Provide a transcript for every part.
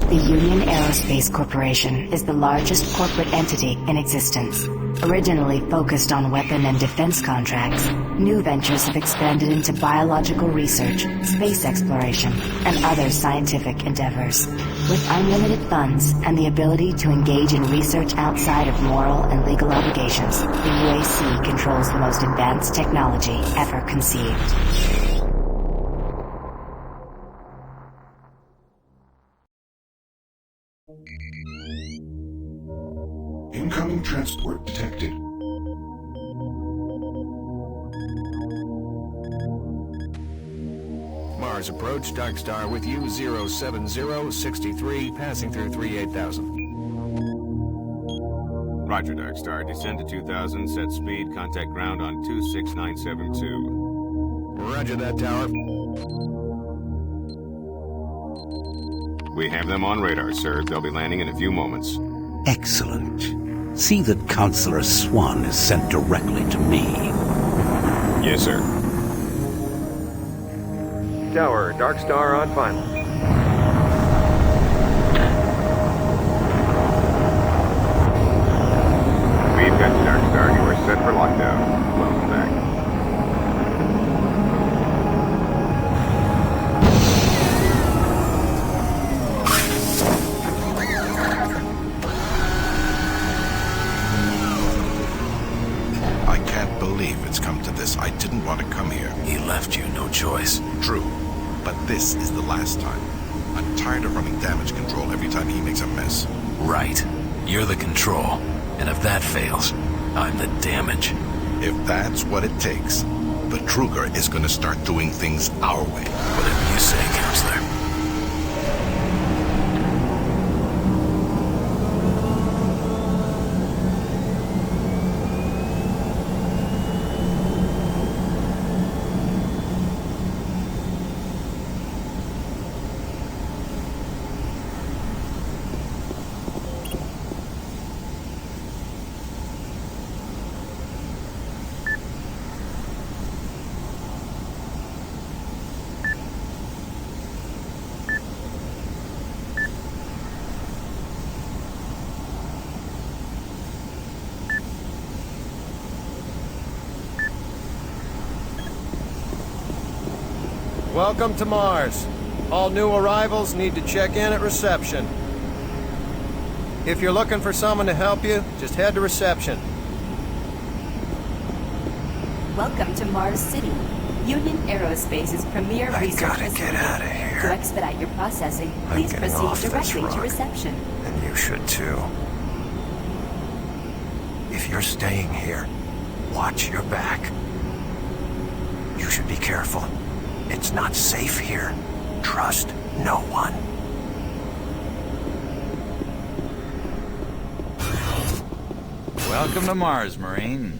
The Union Aerospace Corporation is the largest corporate entity in existence. Originally focused on weapon and defense contracts, new ventures have expanded into biological research, space exploration, and other scientific endeavors. With unlimited funds and the ability to engage in research outside of moral and legal obligations, the UAC controls the most advanced technology ever conceived. Incoming transport detected. Mars approach, Dark Star with you, 07063, passing through 38,000. Roger, Dark Star. Descend to 2000, set speed, contact ground on 26972. Roger that, tower. We have them on radar, sir. They'll be landing in a few moments. Excellent. See that Counselor Swan is sent directly to me. Yes, sir. Tower, Dark Star on final. We've got you, Dark Star. You are set for lockdown. Welcome back. I can't believe it's come to this. I didn't want to come here. He left you no choice. True, but this is the last time. I'm tired of running damage control every time he makes a mess. Right. You're the control. And if that fails, I'm the damage. If that's what it takes, the Truger is gonna start doing things our way. Whatever you say, Counselor. Welcome to Mars. All new arrivals need to check in at reception. If you're looking for someone to help you, just head to reception. Welcome to Mars City, Union Aerospace's premier research gotta facility. get out of here. To expedite your processing, I'm please getting proceed off this directly to rug. reception. And you should too. If you're staying here, watch your back. You should be careful. It's not safe here. Trust no one. Welcome to Mars, Marine.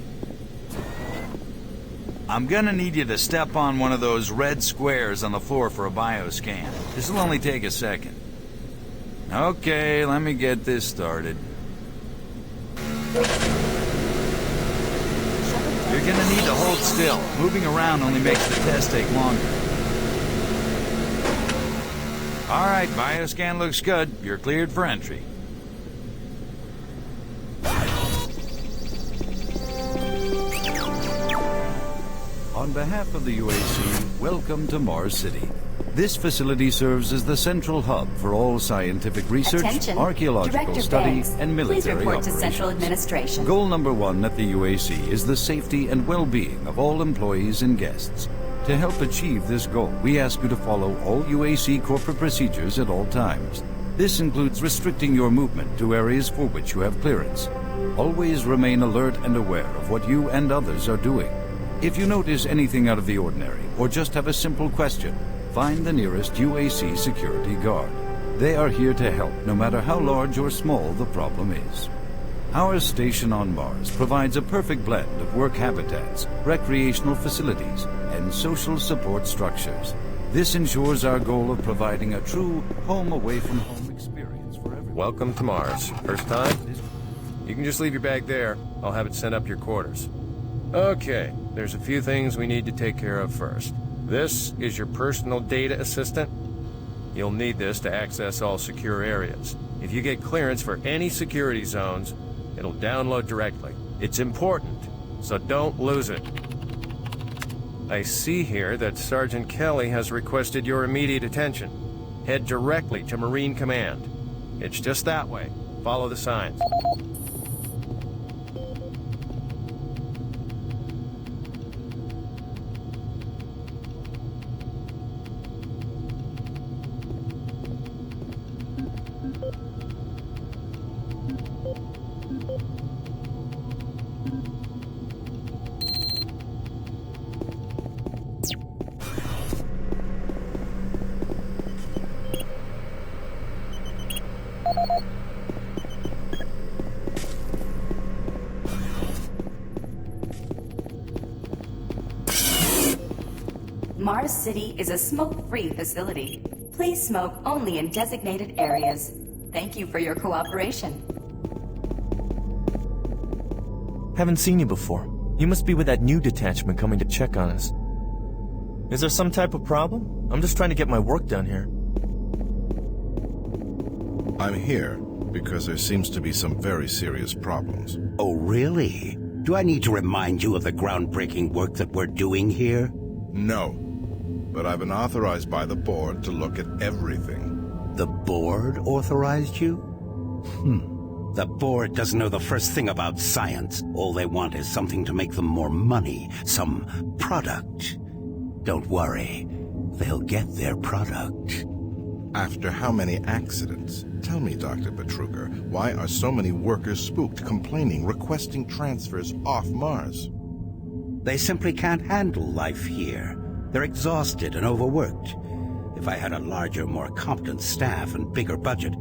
I'm gonna need you to step on one of those red squares on the floor for a bioscan. This'll only take a second. Okay, let me get this started. You're gonna need to hold still. Moving around only makes the test take longer. Alright, bioscan looks good. You're cleared for entry. On behalf of the UAC, welcome to Mars City. This facility serves as the central hub for all scientific research, Attention. archaeological Director study, Banks, and please military report operations. to Central Administration. Goal number 1 at the UAC is the safety and well-being of all employees and guests. To help achieve this goal, we ask you to follow all UAC corporate procedures at all times. This includes restricting your movement to areas for which you have clearance. Always remain alert and aware of what you and others are doing. If you notice anything out of the ordinary, or just have a simple question, find the nearest UAC security guard. They are here to help, no matter how large or small the problem is. Our station on Mars provides a perfect blend of work habitats, recreational facilities, and social support structures. This ensures our goal of providing a true home-away-from-home experience for everyone. Welcome to Mars. First time? You can just leave your bag there. I'll have it sent up to your quarters. Okay, there's a few things we need to take care of first. This is your personal data assistant. You'll need this to access all secure areas. If you get clearance for any security zones, it'll download directly. It's important, so don't lose it. I see here that Sergeant Kelly has requested your immediate attention. Head directly to Marine Command. It's just that way. Follow the signs. Mars City is a smoke-free facility. Please smoke only in designated areas. Thank you for your cooperation. Haven't seen you before. You must be with that new detachment coming to check on us. Is there some type of problem? I'm just trying to get my work done here. I'm here because there seems to be some very serious problems. Oh, really? Do I need to remind you of the groundbreaking work that we're doing here? No. But I've been authorized by the board to look at everything. The board authorized you? The board doesn't know the first thing about science. All they want is something to make them more money, some product. Don't worry, they'll get their product. After how many accidents? Tell me, Dr. Petruger, why are so many workers spooked, complaining, requesting transfers off Mars? They simply can't handle life here. They're exhausted and overworked. If I had a larger, more competent staff and bigger budget,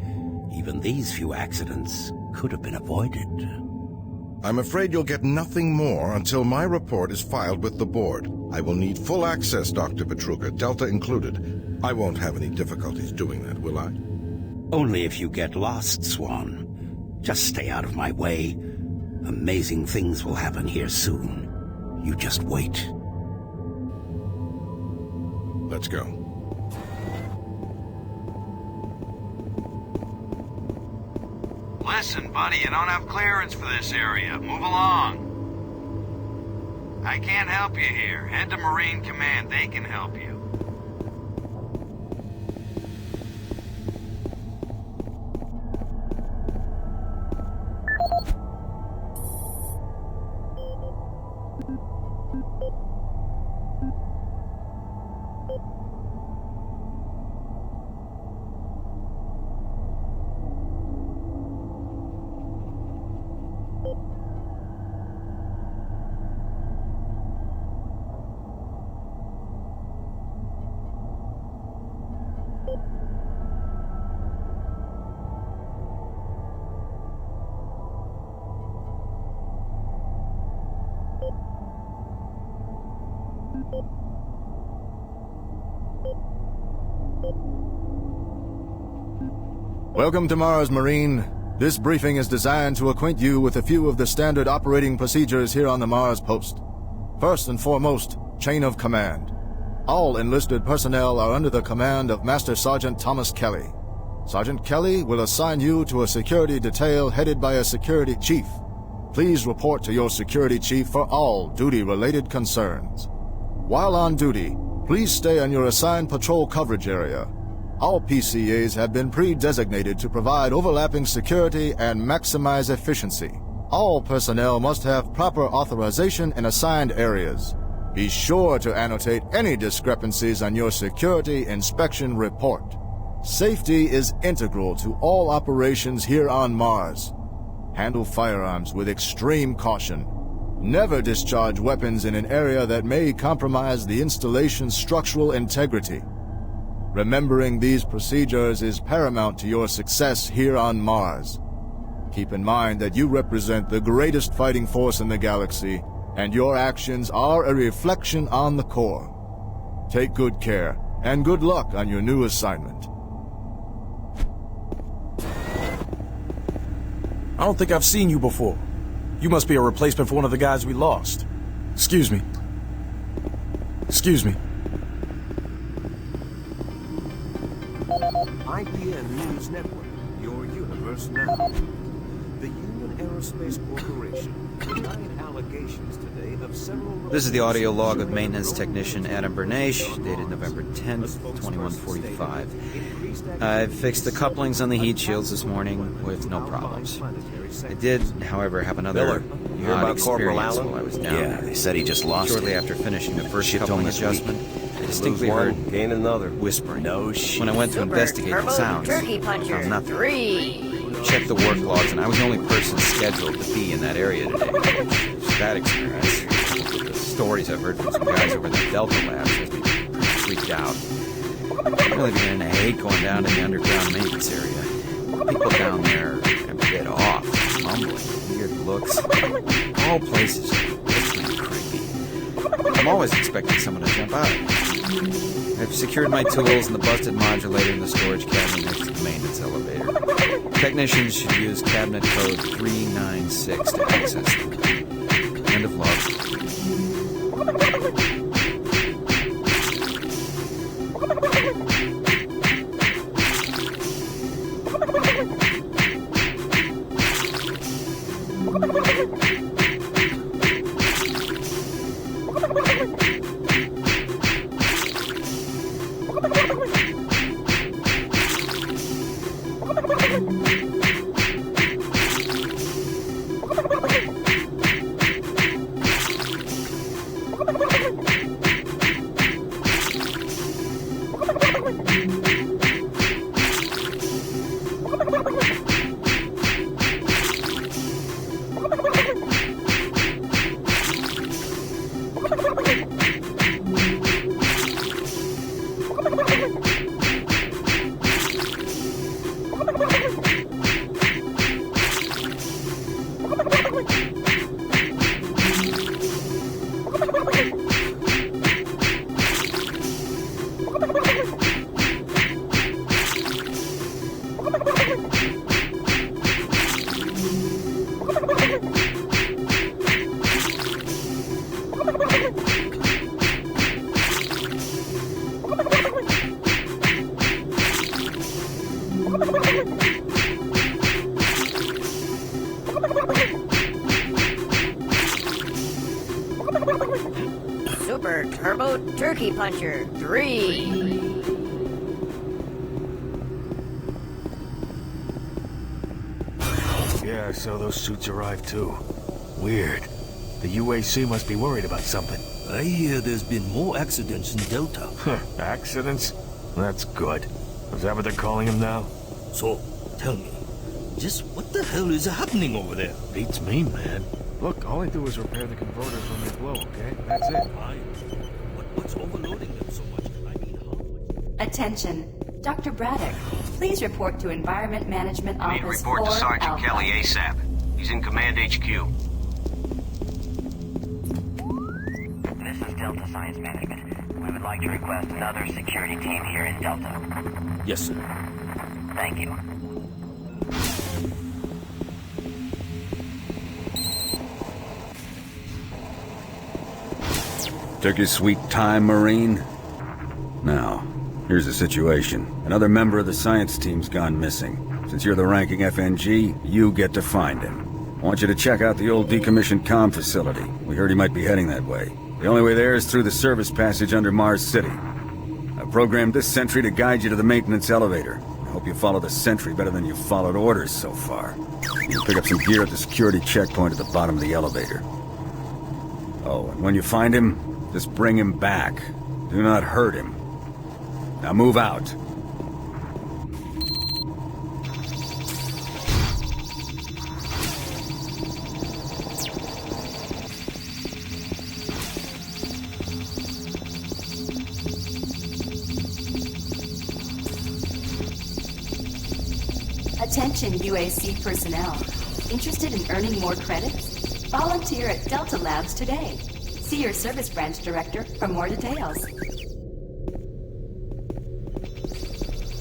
even these few accidents could have been avoided. I'm afraid you'll get nothing more until my report is filed with the board. I will need full access, Dr. Petruger, Delta included. I won't have any difficulties doing that, will I? Only if you get lost, Swan. Just stay out of my way. Amazing things will happen here soon. You just wait. Let's go. Listen, buddy, you don't have clearance for this area. Move along. I can't help you here. Head to Marine Command. They can help you. Welcome to Mars, Marine. This briefing is designed to acquaint you with a few of the standard operating procedures here on the Mars post. First and foremost, chain of command. All enlisted personnel are under the command of Master Sergeant Thomas Kelly. Sergeant Kelly will assign you to a security detail headed by a security chief. Please report to your security chief for all duty-related concerns. While on duty, please stay on your assigned patrol coverage area. All PCAs have been pre-designated to provide overlapping security and maximize efficiency. All personnel must have proper authorization in assigned areas. Be sure to annotate any discrepancies on your security inspection report. Safety is integral to all operations here on Mars. Handle firearms with extreme caution. Never discharge weapons in an area that may compromise the installation's structural integrity. Remembering these procedures is paramount to your success here on Mars. Keep in mind that you represent the greatest fighting force in the galaxy, and your actions are a reflection on the Corps. Take good care, and good luck on your new assignment. I don't think I've seen you before. You must be a replacement for one of the guys we lost. Excuse me. Excuse me. IPN News Network, your universe now. The Union Aerospace Corporation denied allegations today of several... This is the audio log of maintenance technician Adam Bernache, dated November 10th, 2145. I've fixed the couplings on the heat shields this morning with no problems. I did, however, have another you hear about Corporal Allen? while I was down. Yeah, they said he just lost Shortly it. after finishing the first Shit coupling this adjustment, I distinctly Lose one, heard gain another. whispering. No shit. When I went to investigate the sounds, I found nothing. Checked the work logs, and I was the only person scheduled to be in that area today. So that experience, the stories I've heard from some guys over at the Delta Labs, has me pretty freaked out. I'm really beginning to hate going down to the underground maintenance area. People down there are a bit off, mumbling, weird looks. All places are really creepy. I'm always expecting someone to jump out. I've secured my tools and the busted modulator in the storage cabinet next to the maintenance elevator. Technicians should use cabinet code 396 to access them. End of log. Super Turbo Turkey Puncher 3. Yeah, so those suits arrived too. Weird. The UAC must be worried about something. I hear there's been more accidents in Delta. Accidents? That's good. Is that what they're calling them now? So, tell me, just what the hell is happening over there? Beats me, man. Look, all I do is repair the converters when they blow, okay? That's it. What's overloading them so much? I mean, how much... Attention. Dr. Braddock, please report to Environment Management Need Office report to 4 Sergeant Alpha. Kelly ASAP. He's in Command HQ. This is Delta Science Management. We would like to request another security team here in Delta. Yes, sir. Thank you. Took your sweet time, Marine? Now, here's the situation. Another member of the science team's gone missing. Since you're the ranking FNG, you get to find him. I want you to check out the old decommissioned comm facility. We heard he might be heading that way. The only way there is through the service passage under Mars City. I programmed this sentry to guide you to the maintenance elevator. I hope you follow the sentry better than you've followed orders so far. You can pick up some gear at the security checkpoint at the bottom of the elevator. Oh, and when you find him, just bring him back. Do not hurt him. Now move out. Attention UAC personnel. Interested in earning more credits? Volunteer at Delta Labs today. See your service branch director for more details.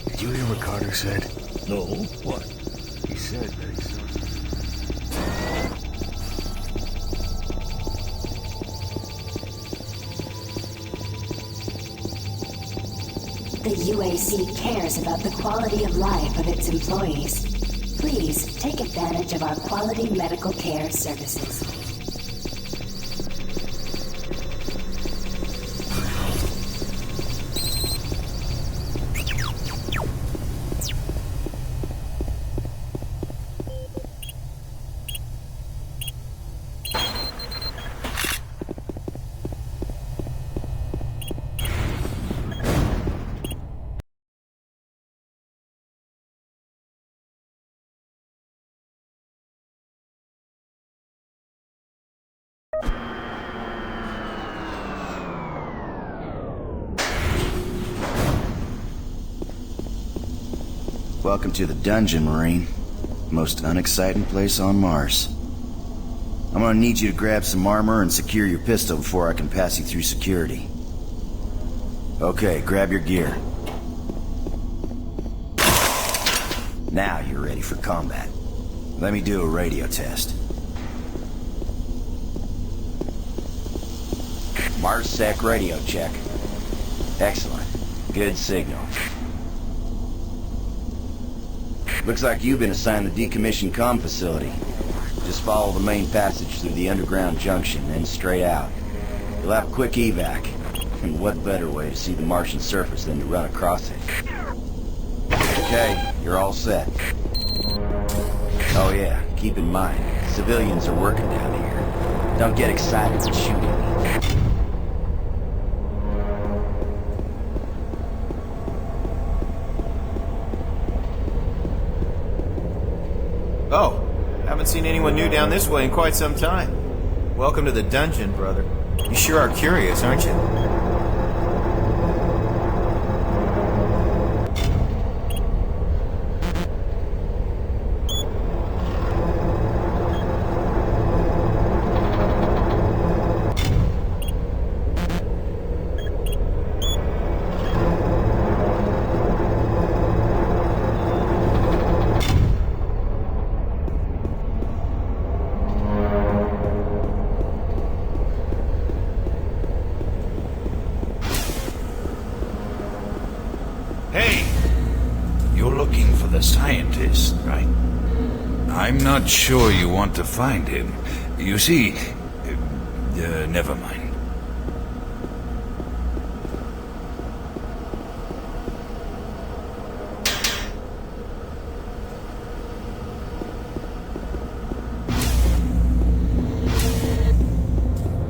Did you hear what Carter said? No, what? He said that he saw... the UAC cares about the quality of life of its employees. Please take advantage of our quality medical care services. Welcome to the dungeon, Marine. Most unexciting place on Mars. I'm gonna need you to grab some armor and secure your pistol before I can pass you through security. Okay, grab your gear. Now you're ready for combat. Let me do a radio test. MarsSec radio check. Excellent. Good signal. Looks like you've been assigned the decommissioned comm facility. Just follow the main passage through the underground junction, then straight out. You'll have a quick evac. And what better way to see the Martian surface than to run across it? Okay, you're all set. Oh yeah, keep in mind, civilians are working down here. Don't get excited and shoot at me. Oh, haven't seen anyone new down this way in quite some time. Welcome to the dungeon, brother. You sure are curious, aren't you? Scientist, right? I'm not sure you want to find him. You see, never mind.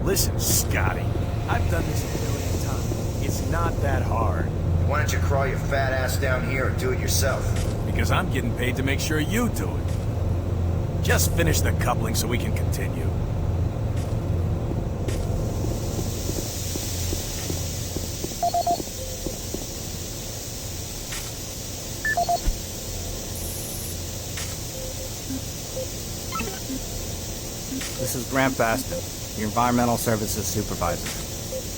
Listen, Scotty, I've done this a million times. It's not that hard. Why don't you crawl your fat ass down here and do it yourself? Because I'm getting paid to make sure you do it. Just finish the coupling so we can continue. This is Grant Baston, your Environmental Services Supervisor.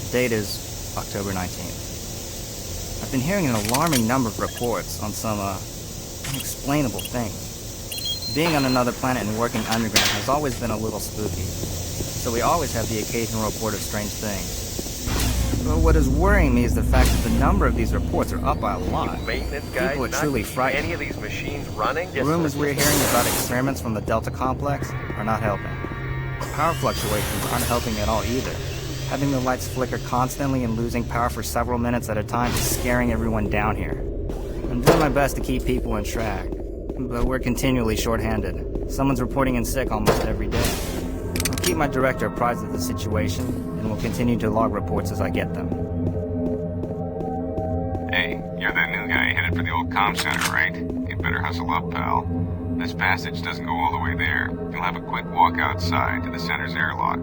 The date is October 19th. I've been hearing an alarming number of reports on some, unexplainable things. Being on another planet and working underground has always been a little spooky, so we always have the occasional report of strange things. But what is worrying me is the fact that the number of these reports are up by a lot. People are truly frightened. Any of these machines running? The rumors we're hearing about experiments from the Delta Complex are not helping. Power fluctuations aren't helping at all either. Having the lights flicker constantly and losing power for several minutes at a time is scaring everyone down here. I'm doing my best to keep people in track, but we're continually short-handed. Someone's reporting in sick almost every day. I'll keep my director apprised of the situation, and will continue to log reports as I get them. Hey, you're that new guy headed for the old comm center, right? You better hustle up, pal. This passage doesn't go all the way there. You'll have a quick walk outside to the center's airlock.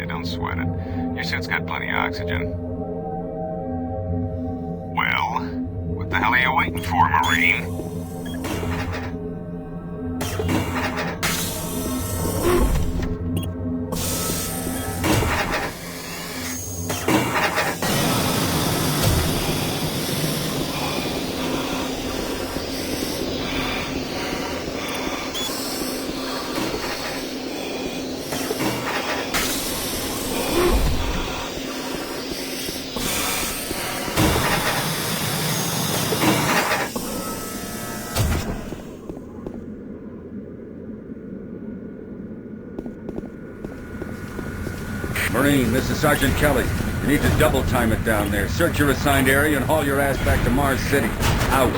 Don't sweat it. Your suit's got plenty of oxygen. Well, what the hell are you waiting for, Marine? Marine, this is Sergeant Kelly. You need to double time it down there. Search your assigned area and haul your ass back to Mars City. Out.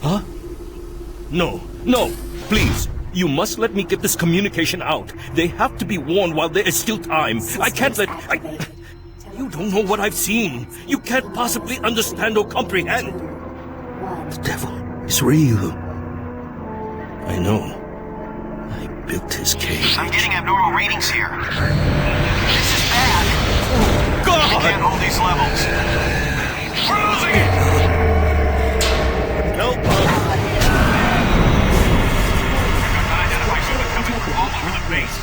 Huh? No, no, please. You must let me get this communication out. They have to be warned while there is still time. I can't let... You don't know what I've seen. You can't possibly understand or comprehend. The devil is real. I know. I built his cage. I'm getting abnormal readings here. This is bad. Oh, God! I can't hold these levels. We're losing it! Help us! Coming from all over the base.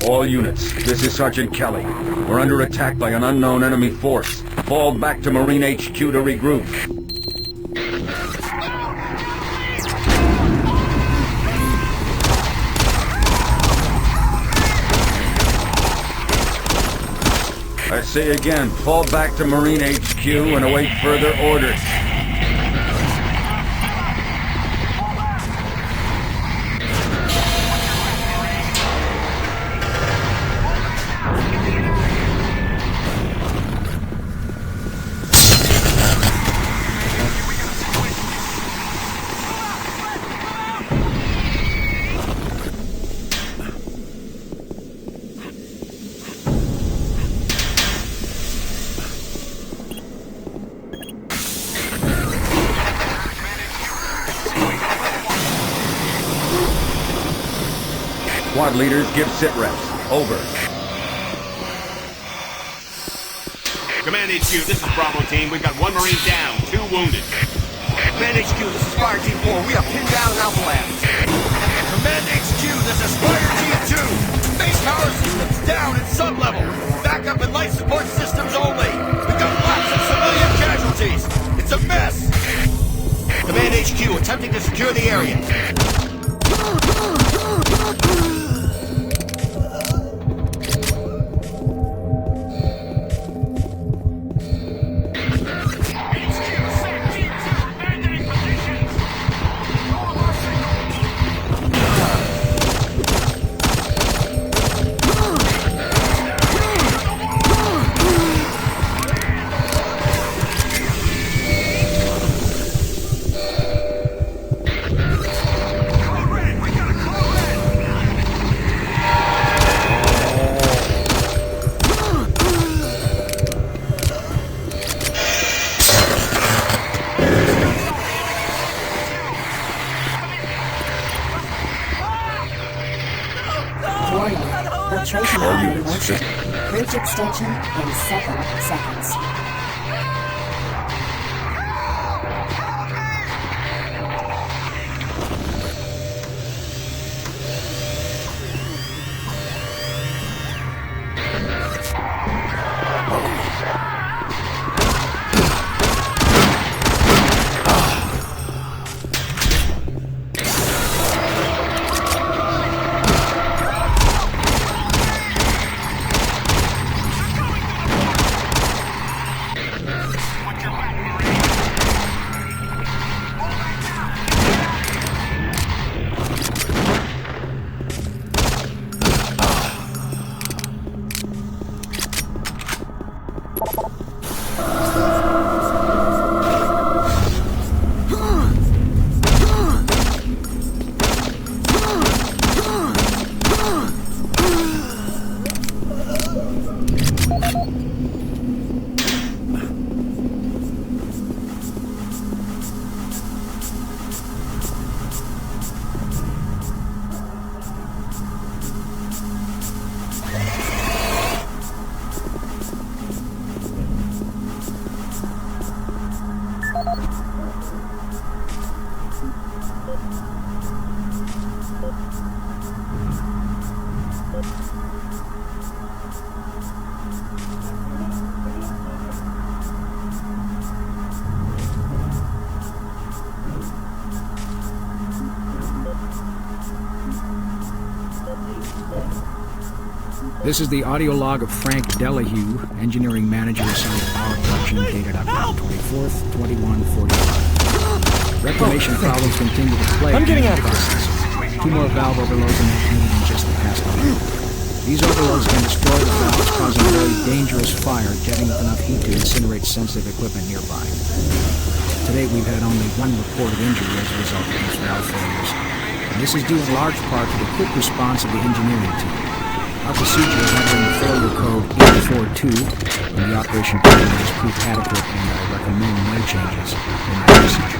All units, this is Sergeant Kelly. We're under attack by an unknown enemy force. Fall back to Marine HQ to regroup. I say again, fall back to Marine HQ and await further orders. Squad leaders, give sit reps. Over. Command HQ, this is Bravo Team. We've got 1 Marine down, 2 wounded. Command HQ, this is Fire Team 4. We are pinned down in Alpha Lab. Command HQ, this is Fire Team 2. Base power systems down at sub-level. Backup and life support systems only. We've got lots of civilian casualties. It's a mess. Command HQ, attempting to secure the area. Filtration in motion. Bridge extension in 7 seconds. This is the audio log of Frank Delahue, engineering manager assigned to power production, dated October 24th, 2145. Reclamation problems continue to plague the process. 2 more valve overloads in that unit in just the past hour. These overloads can destroy the valves, causing a very dangerous fire, jetting up enough heat to incinerate sensitive equipment nearby. To date, we've had only 1 reported injury as a result of these valve failures, and this is due in large part to the quick response of the engineering team. Our procedure is entering the failure code 842, and the operation plan has proved adequate, and I recommend no changes in that procedure.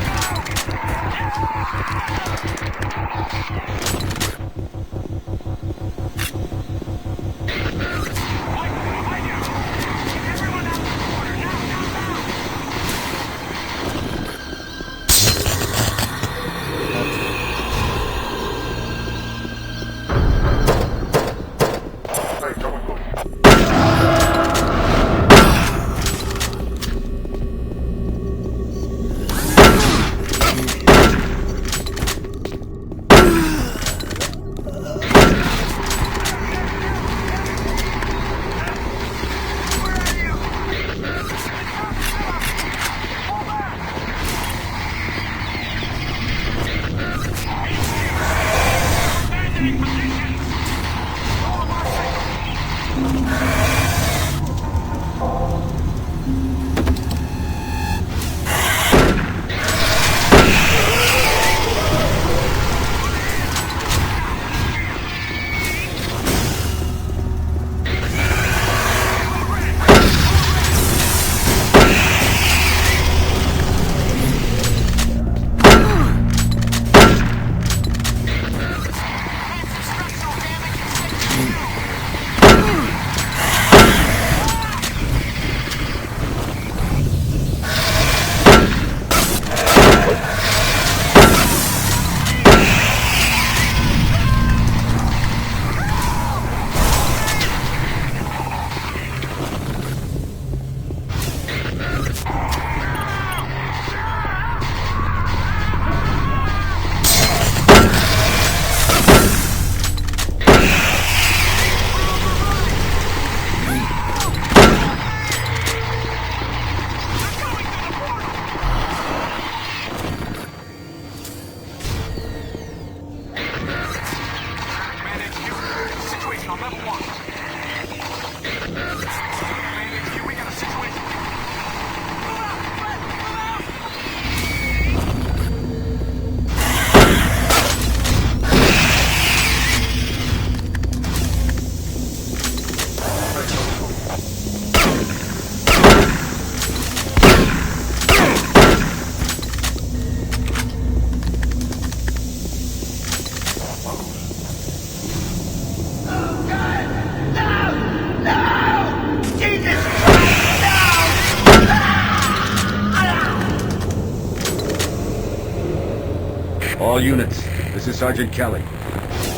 All units, this is Sergeant Kelly.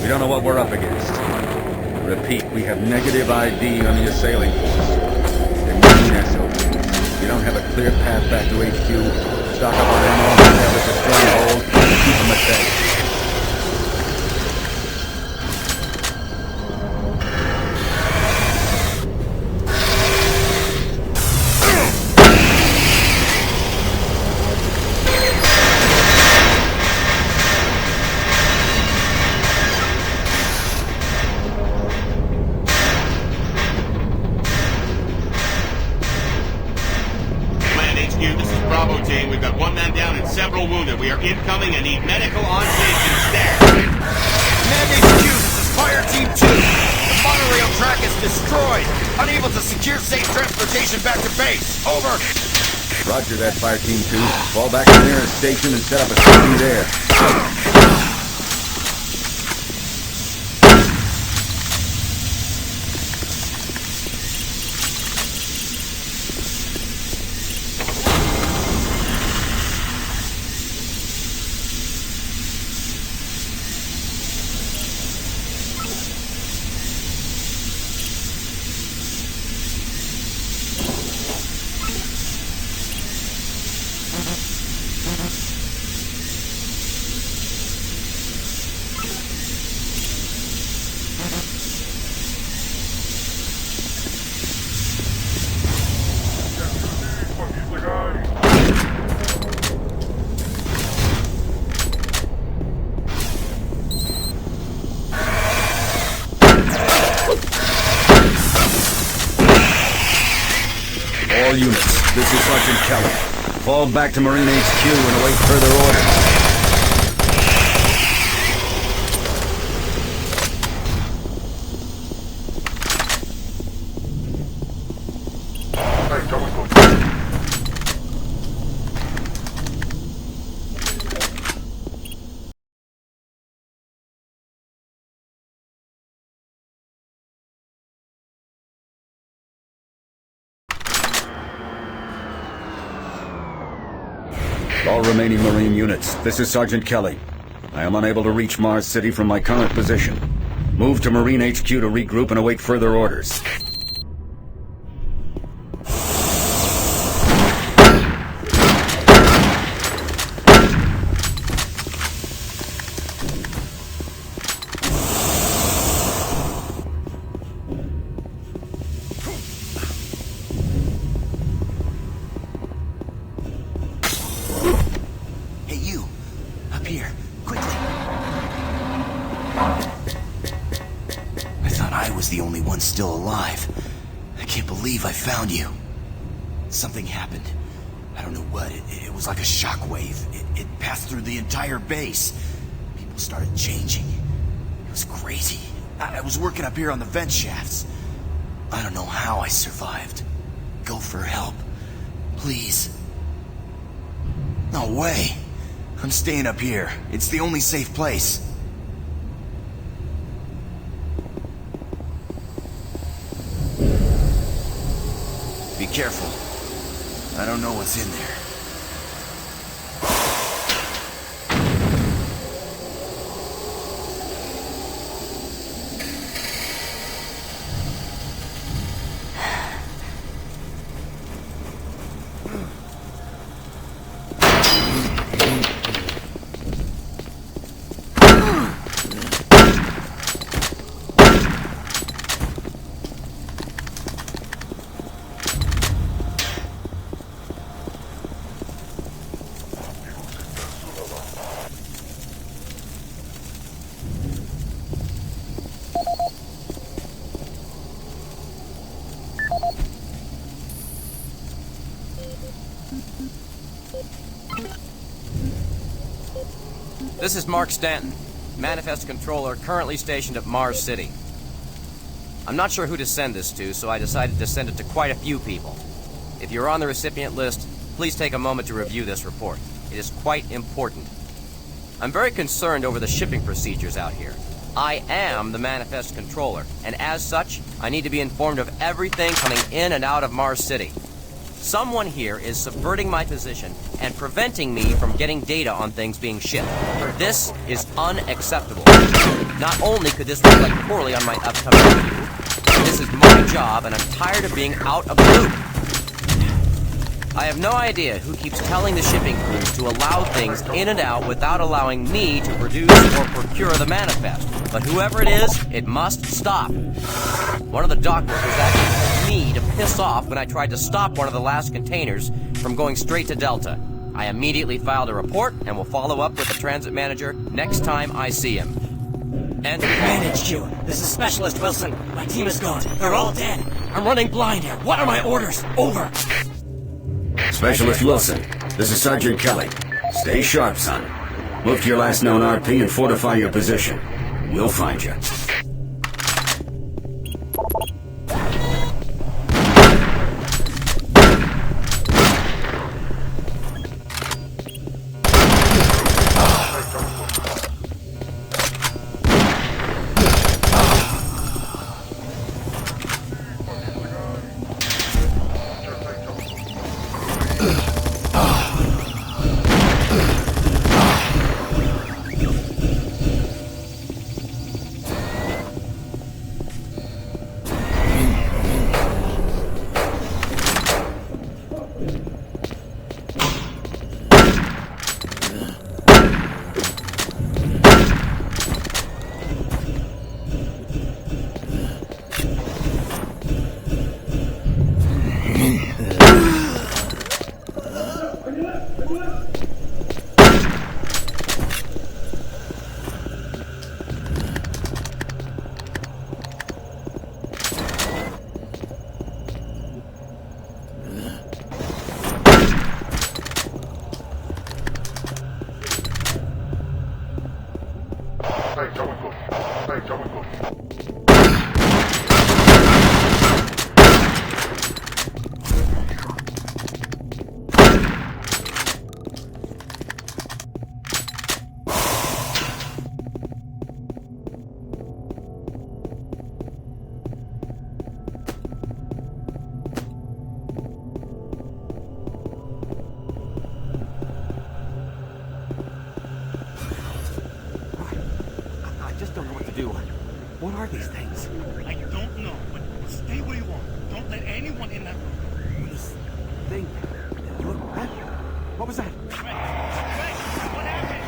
We don't know what we're up against. Repeat, we have negative ID on the assailing force. They're mean SOBs. We don't have a clear path back to HQ. Stock up on ammo, establish a stronghold, and keep them at bay. We are incoming and need medical on station staff. Command HQ, this is Fire Team 2. The monorail track is destroyed. Unable to secure safe transportation back to base. Over. Roger that, Fire Team 2. Fall back to the nearest station and set up a safety there. all units. This is Sergeant Kelly. Fall back to Marine HQ and await further orders. All remaining Marine units, this is Sergeant Kelly. I am unable to reach Mars City from my current position. Move to Marine HQ to regroup and await further orders. Still alive. I can't believe I found you. Something happened. I don't know what. It was like a shockwave. It passed through the entire base. People started changing. It was crazy. I was working up here on the vent shafts. I don't know how I survived. Go for help. Please. No way. I'm staying up here. It's the only safe place. Be careful. I don't know what's in there. This is Mark Stanton, Manifest Controller currently stationed at Mars City. I'm not sure who to send this to, so I decided to send it to quite a few people. If you're on the recipient list, please take a moment to review this report. It is quite important. I'm very concerned over the shipping procedures out here. I am the Manifest Controller, and as such, I need to be informed of everything coming in and out of Mars City. Someone here is subverting my position and preventing me from getting data on things being shipped. This is unacceptable. Not only could this reflect poorly on my upcoming review, this is my job and I'm tired of being out of the loop. I have no idea who keeps telling the shipping crews to allow things in and out without allowing me to produce or procure the manifest. But whoever it is, it must stop. One of the dock workers actually told me to piss off when I tried to stop one of the last containers from going straight to Delta. I immediately filed a report and will follow up with the transit manager next time I see him. And Manage you. This is Specialist Wilson. My team is gone. They're all dead. I'm running blind here. What are my orders? Over. Specialist Wilson, this is Sergeant Kelly. Stay sharp, son. Move to your last known RP and fortify your position. We'll find you. these things? I don't know, but stay where you are. Don't let anyone in that room. This thing... Look, what was that? What happened?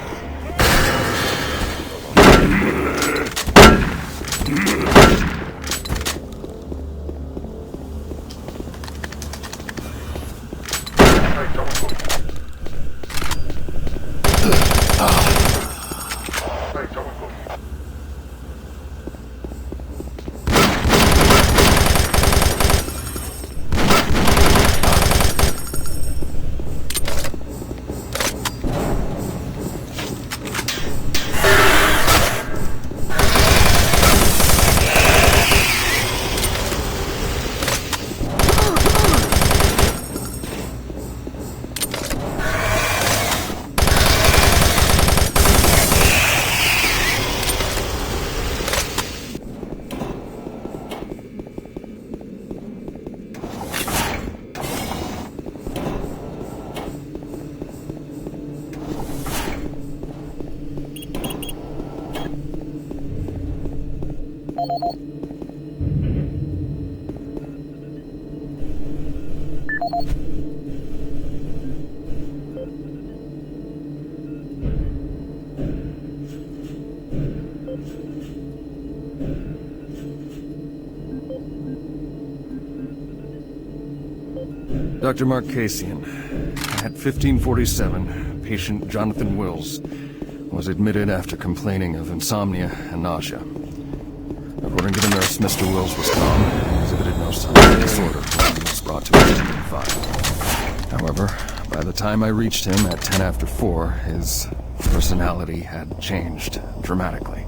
Dr. Mark Kasian. At 1547, patient Jonathan Wills was admitted after complaining of insomnia and nausea. According to the nurse, Mr. Wills was calm and exhibited no signs of disorder when he was brought to a 5. However, by the time I reached him at 10 after 4, his personality had changed dramatically.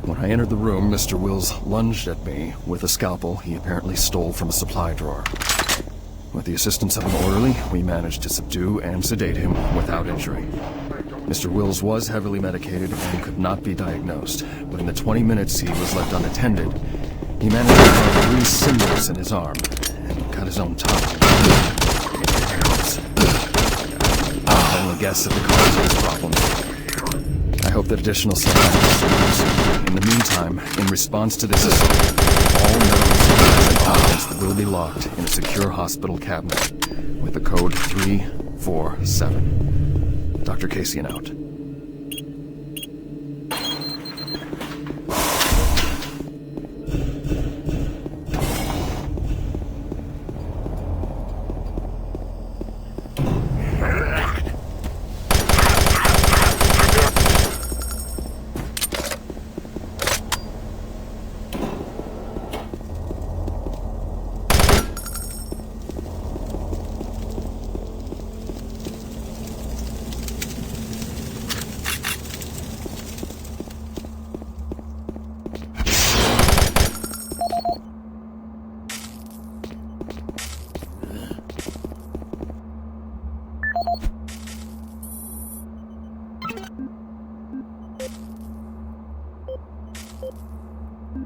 When I entered the room, Mr. Wills lunged at me with a scalpel he apparently stole from a supply drawer. With the assistance of an orderly, we managed to subdue and sedate him without injury. Mr. Wills was heavily medicated and could not be diagnosed, but in the 20 minutes he was left unattended, he managed to carve 3 symbols in his arm and cut his own tongue. I'll only guess at the cause of his problems. I hope that additional scientists. In the meantime, in response to this assault, all known and objects will be locked in a secure hospital cabinet with the code 347. Dr. Kasian out.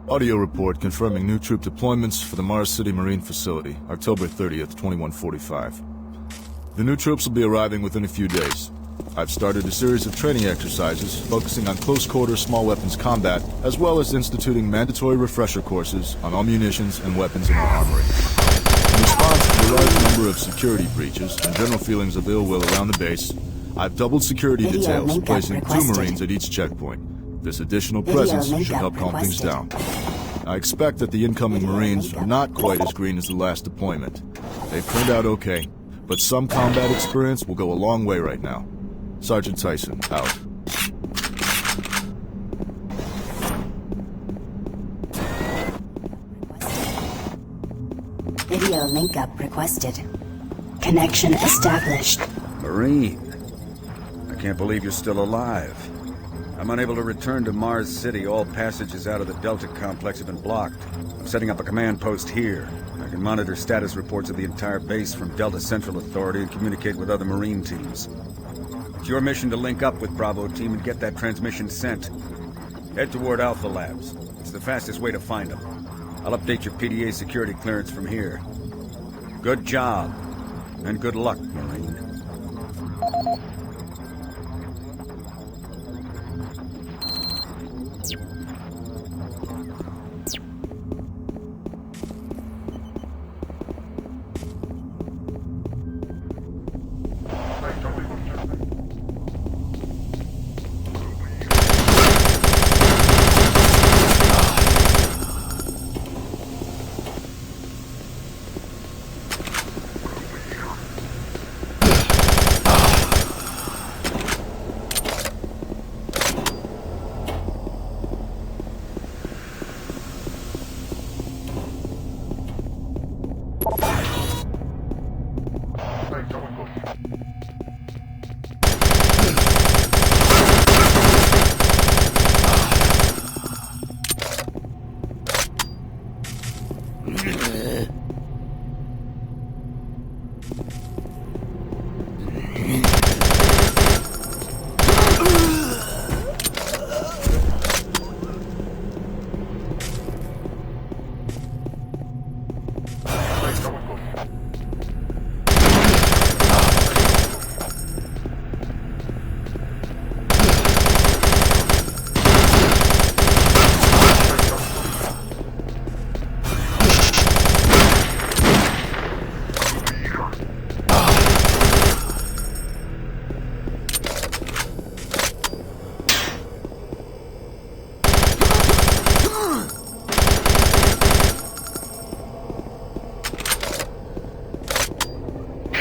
Audio report confirming new troop deployments for the Mars City Marine Facility, October 30th, 2145. The new troops will be arriving within a few days. I've started a series of training exercises focusing on close-quarter small weapons combat, as well as instituting mandatory refresher courses on all munitions and weapons in the armory. In response to the large number of security breaches and general feelings of ill will around the base, I've doubled security details, placing 2 Marines at each checkpoint. This additional presence should help calm things down. I expect that the incoming Marines are not quite as green as the last deployment. They've turned out okay, but some combat experience will go a long way right now. Sergeant Tyson, out. Video link up requested. Connection established. Marine. I can't believe you're still alive. I'm unable to return to Mars City. All passages out of the Delta complex have been blocked. I'm setting up a command post here. I can monitor status reports of the entire base from Delta Central Authority and communicate with other Marine teams. It's your mission to link up with Bravo Team and get that transmission sent. Head toward Alpha Labs. It's the fastest way to find them. I'll update your PDA security clearance from here. Good job. And good luck, Marine.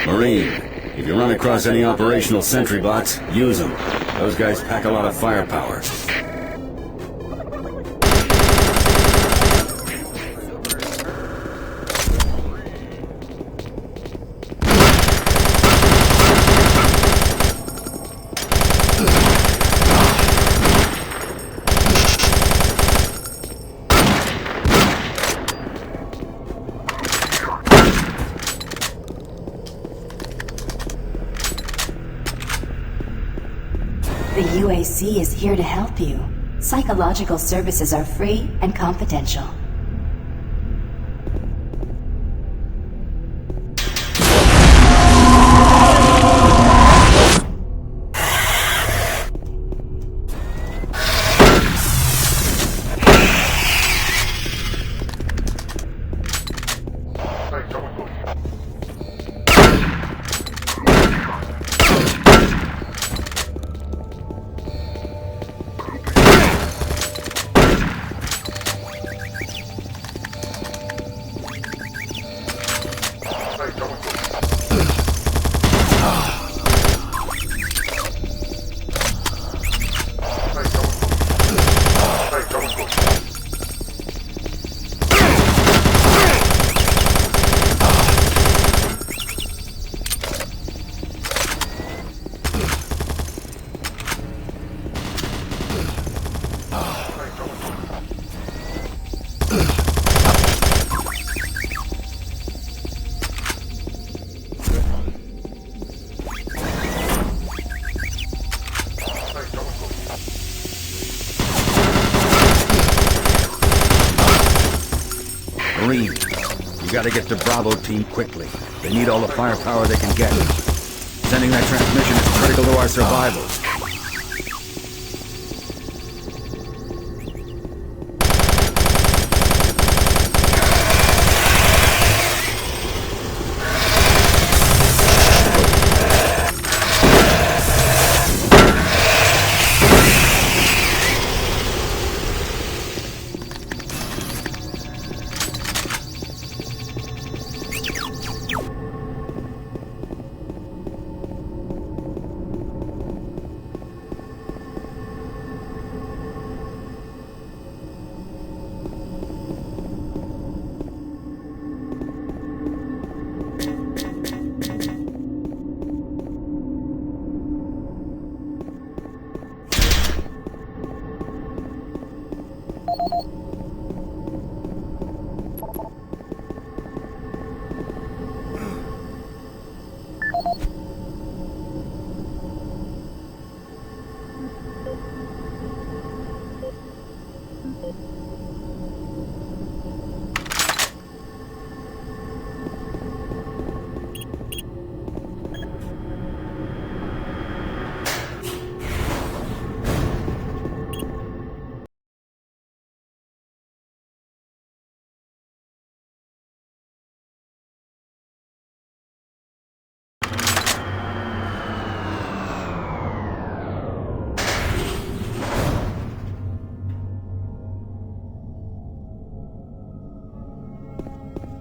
Marine, if you run across any operational sentry bots, use them. Those guys pack a lot of firepower. The UAC is here to help you. Psychological services are free and confidential. Marine, you gotta get the Bravo team quickly. They need all the firepower they can get. Sending that transmission is critical to our survival.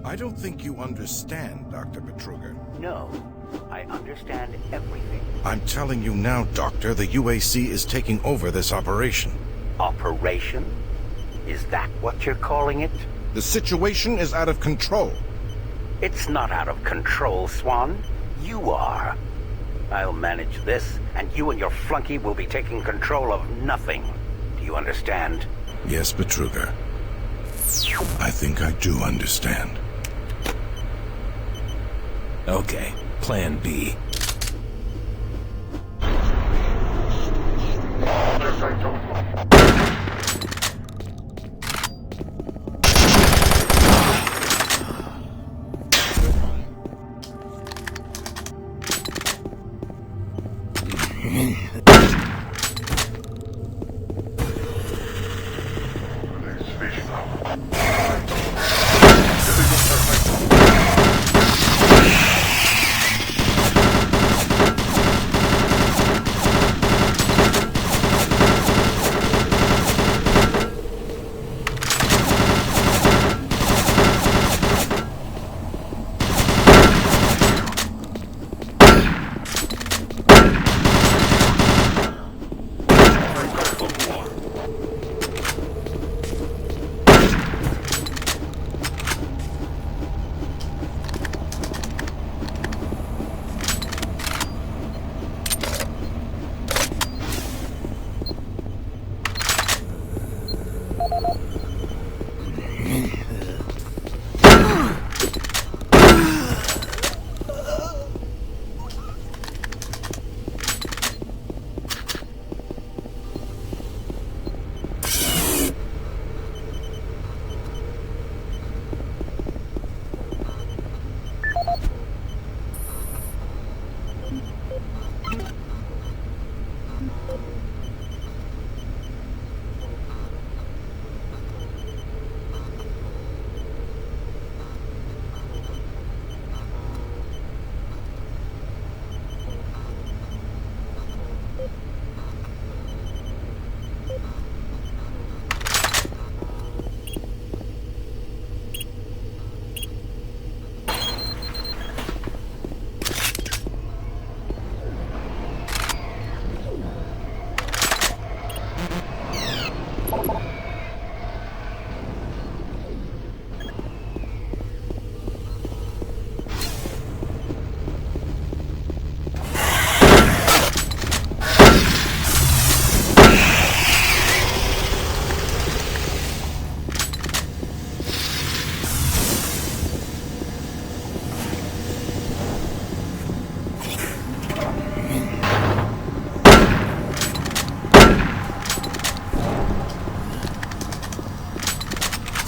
I don't think you understand, Dr. Petruga. No, I understand everything. I'm telling you now, Doctor, the UAC is taking over this operation. Operation? Is that what you're calling it? The situation is out of control. It's not out of control, Swan. You are. I'll manage this, and you and your flunky will be taking control of nothing. Do you understand? Yes, Betruger. I think I do understand. Okay, Plan B.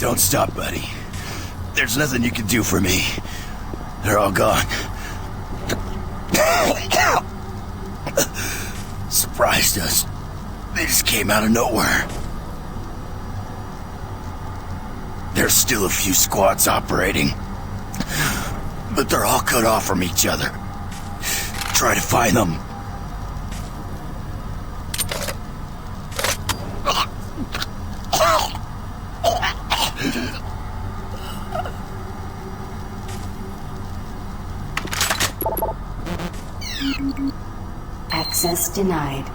Don't stop, buddy. There's nothing you can do for me. They're all gone. Surprised us. They just came out of nowhere. There's still a few squads operating, but they're all cut off from each other. Try to find them. Access denied.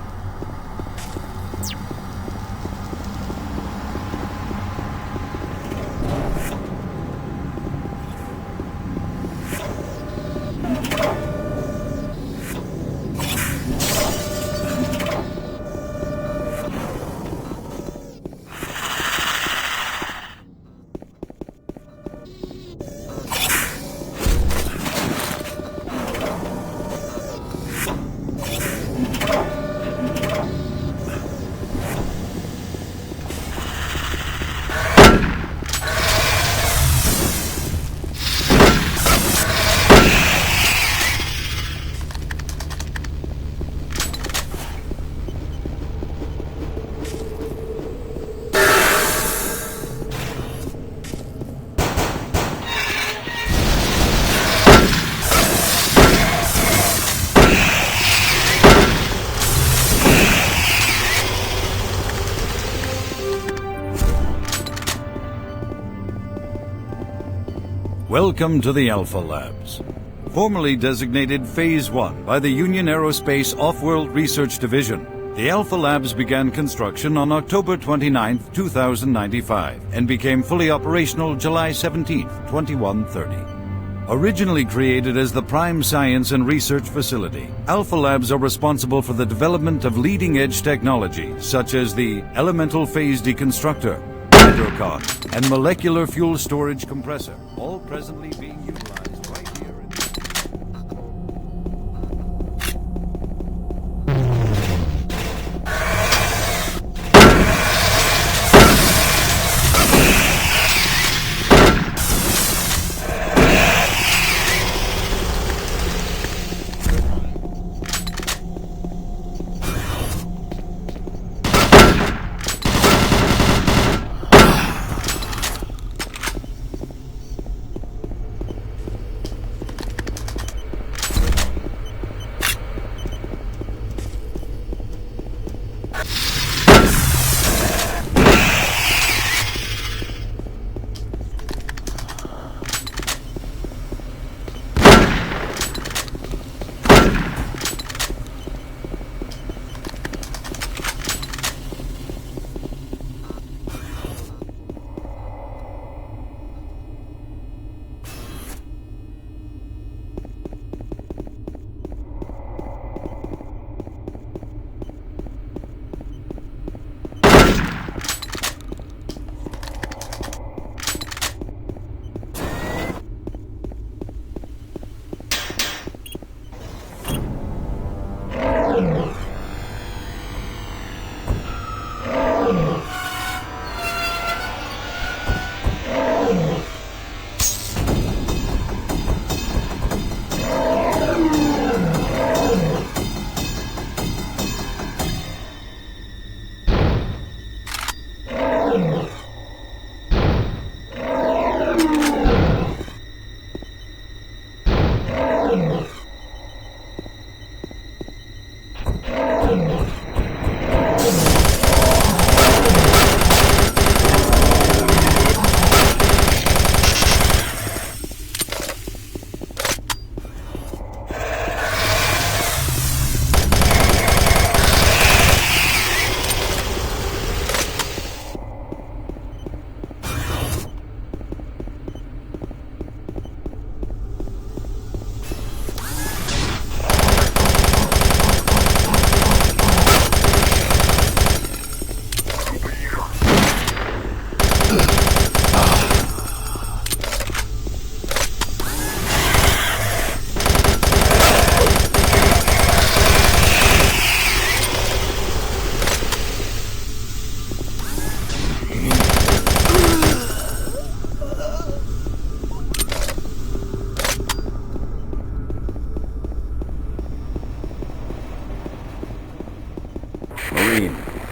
Welcome to the Alpha Labs. Formerly designated Phase 1 by the Union Aerospace Off-World Research Division, the Alpha Labs began construction on October 29, 2095, and became fully operational July 17, 2130. Originally created as the prime science and research facility, Alpha Labs are responsible for the development of leading-edge technology, such as the elemental phase deconstructor, hydrocon, and molecular fuel storage compressor, all presently being utilized right here in...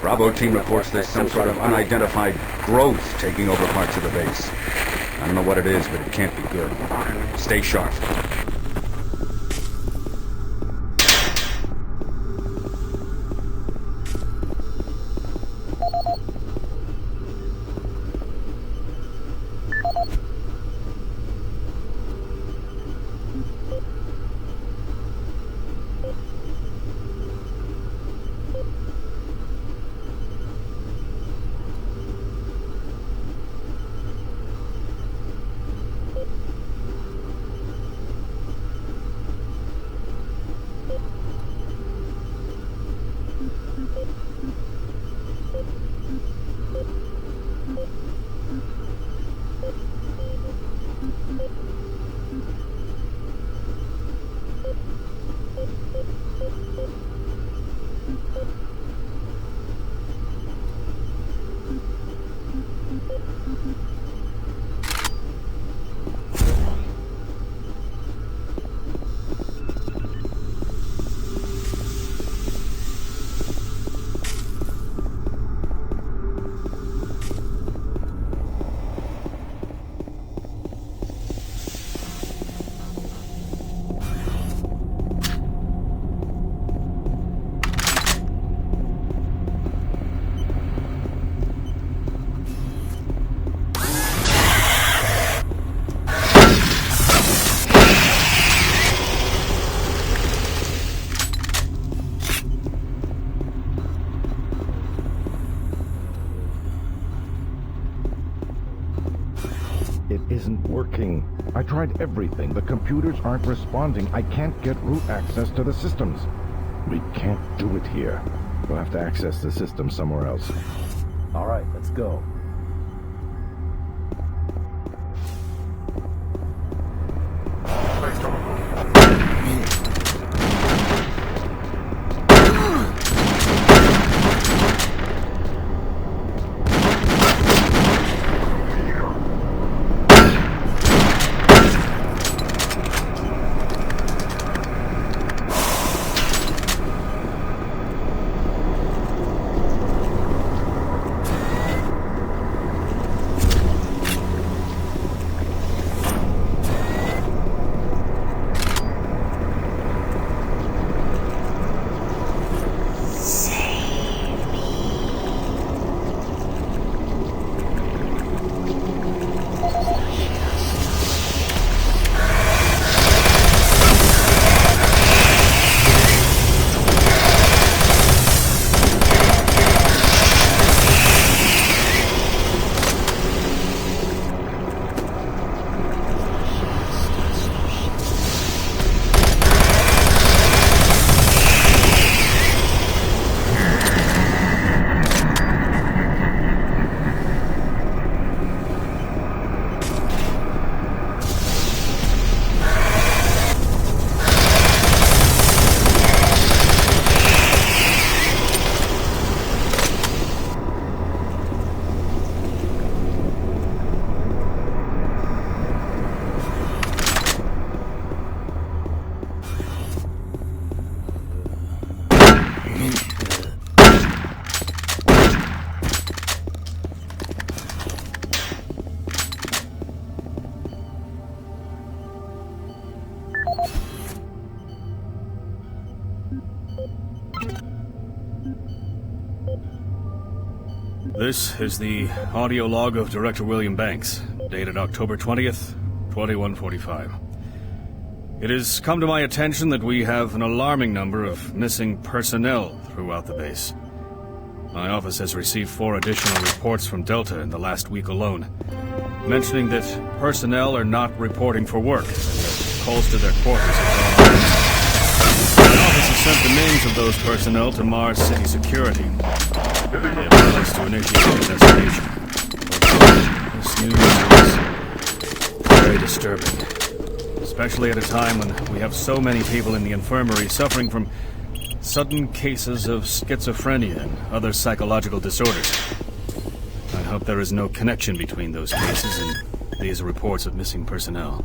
Bravo team reports there's some sort of unidentified growth taking over parts of the base. I don't know what it is, but it can't be good. Stay sharp. isn't working. I tried everything. The computers aren't responding. I can't get root access to the systems. We can't do it here. We'll have to access the system somewhere else. All right, let's go. This is the audio log of Director William Banks, dated October 20th, 2145. It has come to my attention that we have an alarming number of missing personnel throughout the base. My office has received 4 additional reports from Delta in the last week alone, mentioning that personnel are not reporting for work, and that calls to their quarters have gone unanswered. My office has sent the names of those personnel to Mars City Security. They have asked to initiate an investigation. This news is very disturbing, especially at a time when we have so many people in the infirmary suffering from sudden cases of schizophrenia and other psychological disorders. I hope there is no connection between those cases and these reports of missing personnel.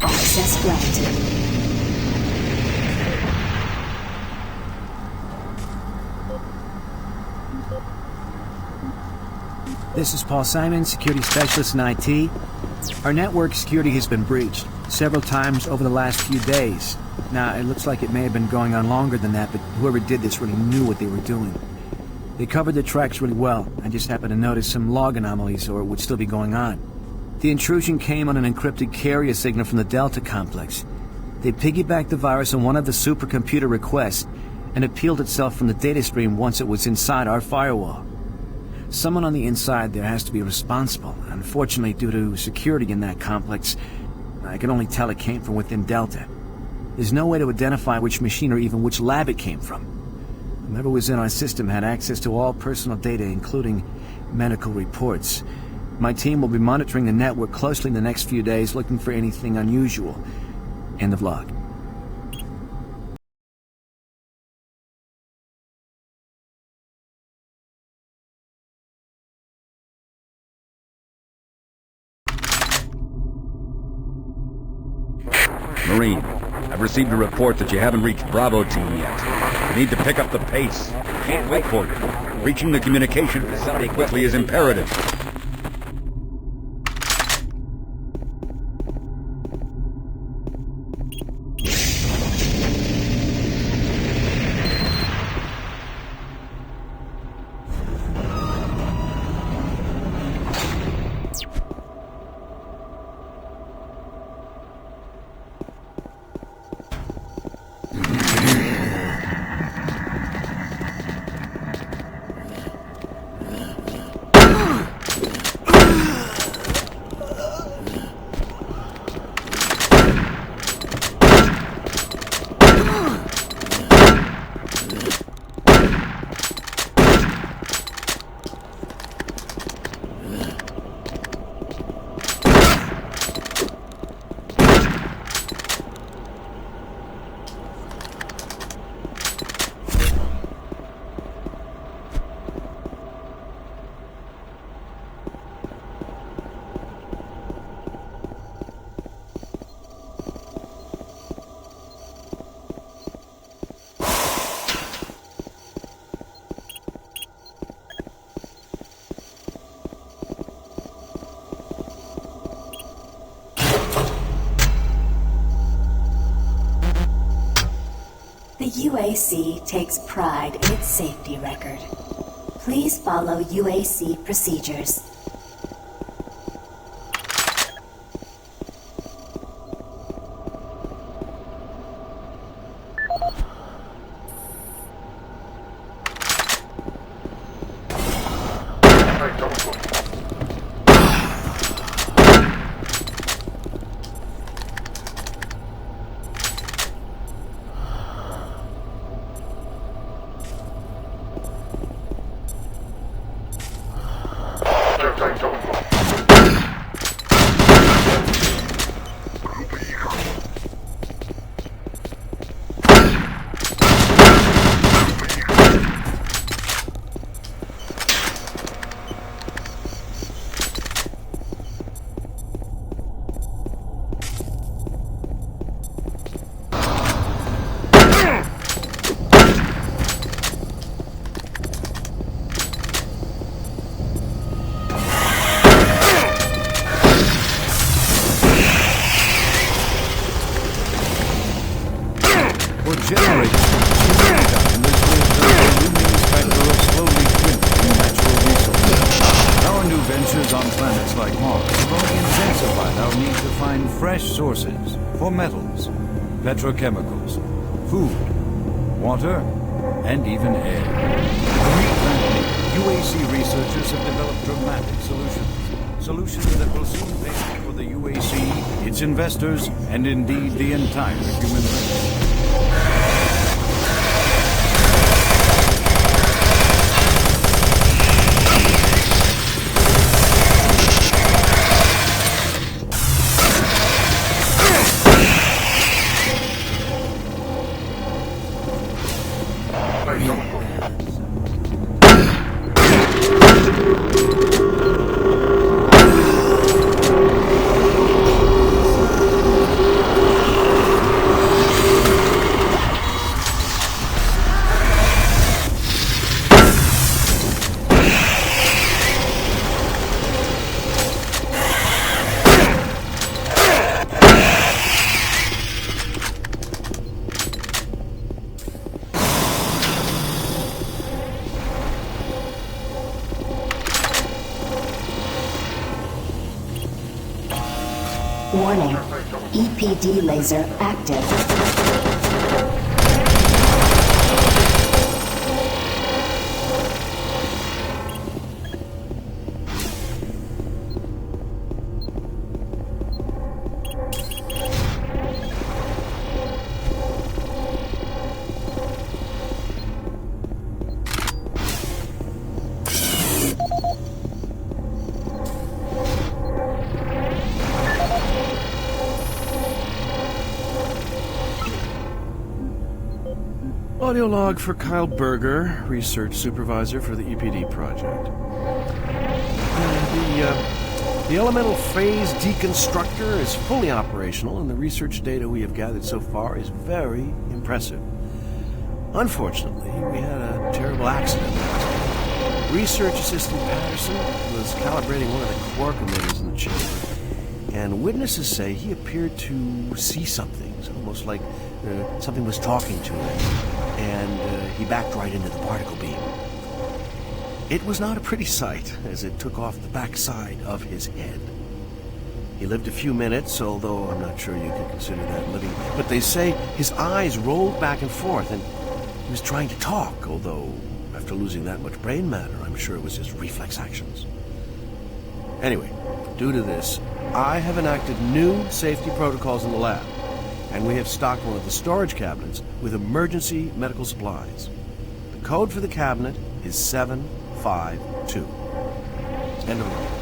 Access granted. This is Paul Simon, security specialist in IT. Our network security has been breached several times over the last few days. Now, it looks like it may have been going on longer than that, but whoever did this really knew what they were doing. They covered the tracks really well. I just happened to notice some log anomalies, or it would still be going on. The intrusion came on an encrypted carrier signal from the Delta complex. They piggybacked the virus on one of the supercomputer requests, and it peeled itself from the data stream once it was inside our firewall. Someone on the inside there has to be responsible. Unfortunately, due to security in that complex, I can only tell it came from within Delta. There's no way to identify which machine or even which lab it came from. Whoever was in our system had access to all personal data, including medical reports. My team will be monitoring the network closely in the next few days, looking for anything unusual. End of log. Marine, I've received a report that you haven't reached Bravo team yet. You need to pick up the pace. Can't wait for you. Reaching the communication facility quickly is imperative. The UAC takes pride in its safety record. Please follow UAC procedures. Sources for metals, petrochemicals, food, water, and even air. UAC researchers have developed dramatic solutions that will soon pay for the UAC, its investors, and indeed the entire human race. Warning. EPD laser active. Audio log for Kyle Berger, research supervisor for the EPD project. The elemental phase deconstructor is fully operational, and the research data we have gathered so far is very impressive. Unfortunately, we had a terrible accident last night. Research assistant Patterson was calibrating one of the quark emitters in the chamber, and witnesses say he appeared to see something. It's almost like something was talking to him, and he backed right into the particle beam. It was not a pretty sight, as it took off the backside of his head. He lived a few minutes, although I'm not sure you could consider that living. But they say his eyes rolled back and forth, and he was trying to talk, although after losing that much brain matter, I'm sure it was just reflex actions. Anyway, due to this, I have enacted new safety protocols in the lab, and we have stocked one of the storage cabinets with emergency medical supplies. The code for the cabinet is 752. End of line.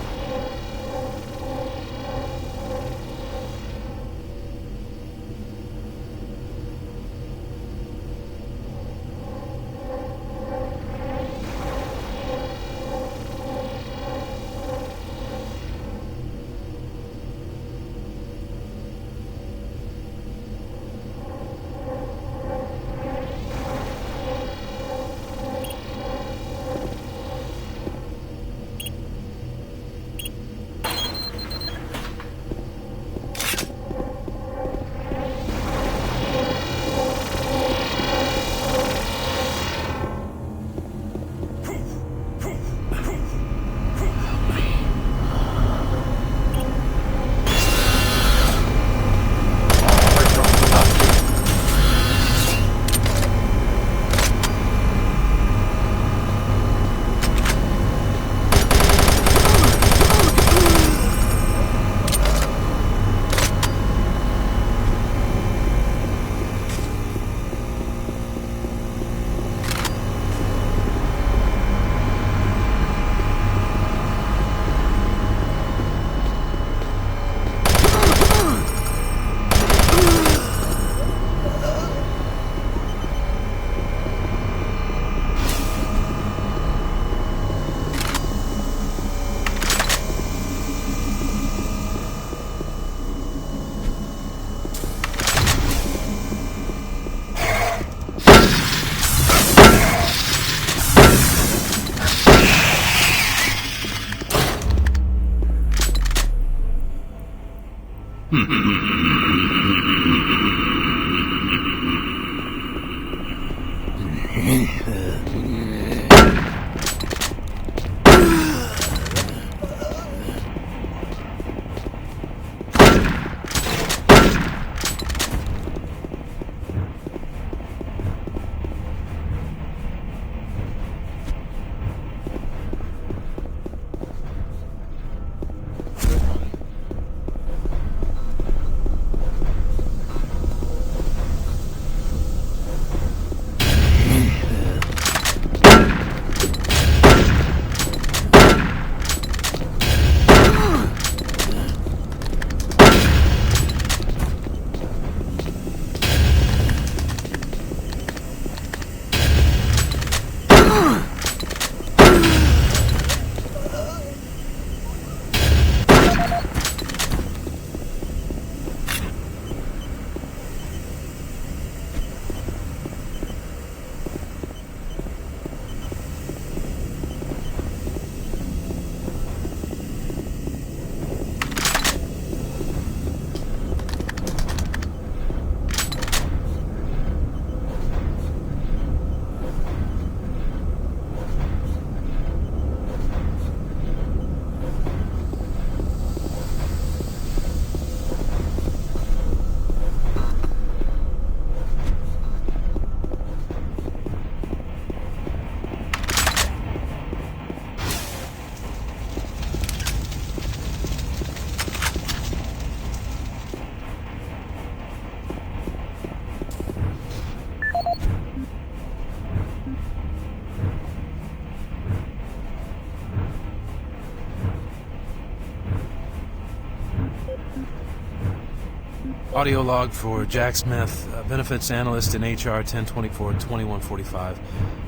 Audio log for Jack Smith, benefits analyst in HR 1024-2145.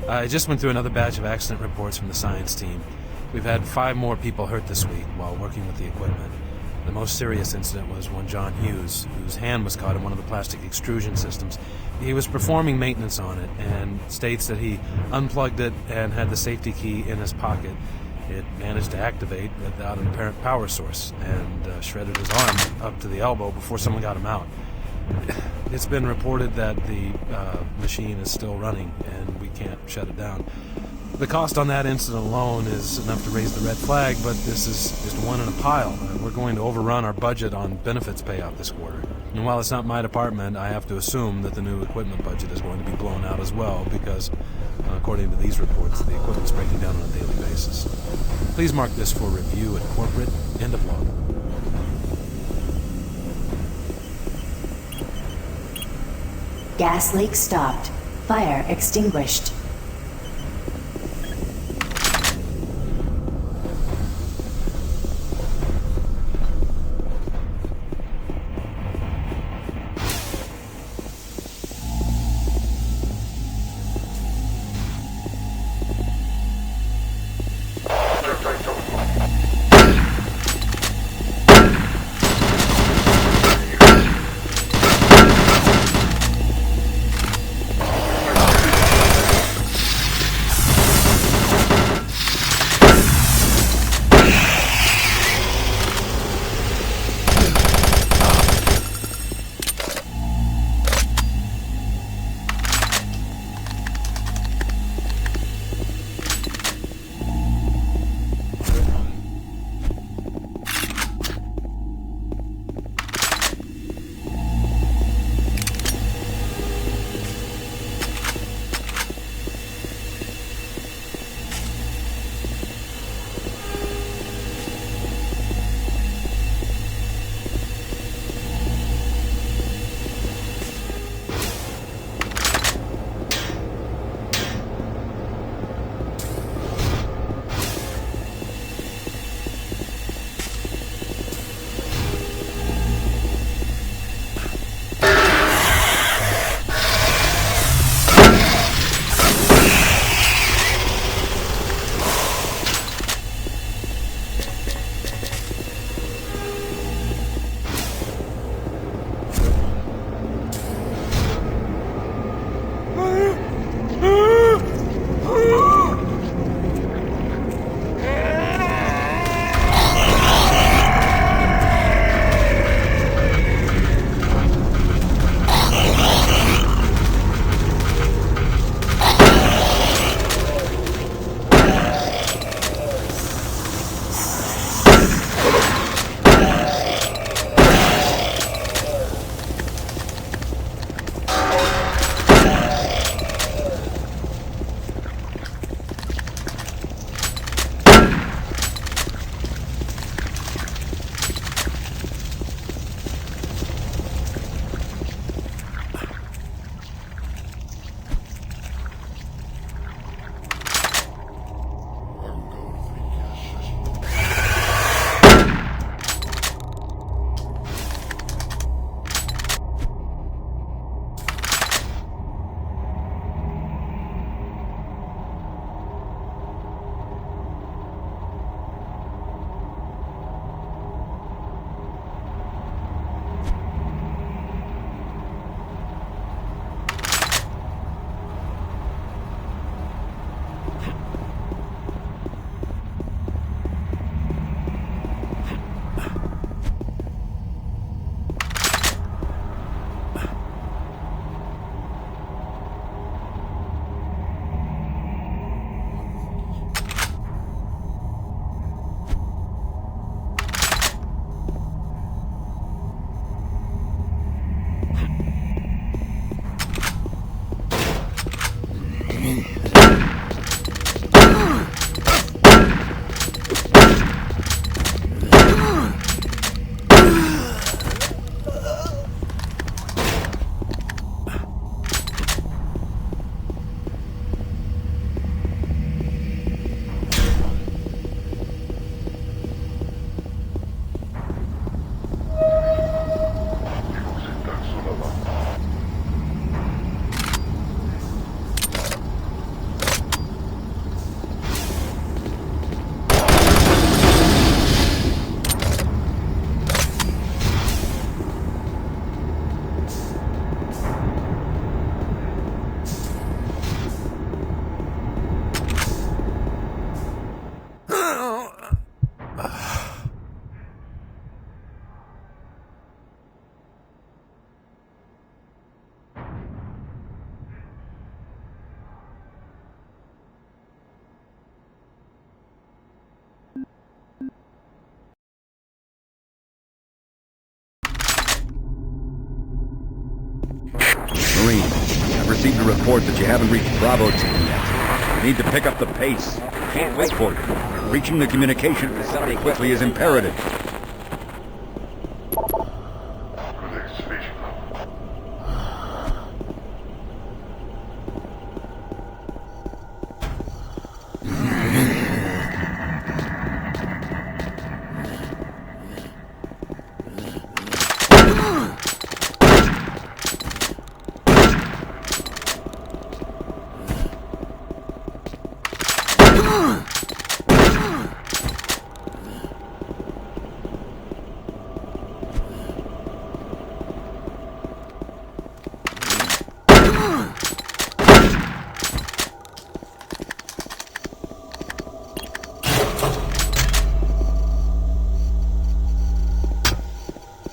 I just went through another batch of accident reports from the science team. We've had 5 more people hurt this week while working with the equipment. The most serious incident was one John Hughes, whose hand was caught in one of the plastic extrusion systems. He was performing maintenance on it and states that he unplugged it and had the safety key in his pocket. It managed to activate without an apparent power source and shredded his arm up to the elbow before someone got him out. It's been reported that the machine is still running and we can't shut it down. The cost on that incident alone is enough to raise the red flag, but this is just one in a pile. We're going to overrun our budget on benefits payout this quarter. And while it's not my department, I have to assume that the new equipment budget is going to be blown out as well because, according to these reports, the equipment's breaking down on a daily basis. Please mark this for review at corporate. End of log. Gas leak stopped. Fire extinguished. received a report that you haven't reached Bravo team yet. You need to pick up the pace. Can't wait for you. Reaching the communication facility quickly is imperative.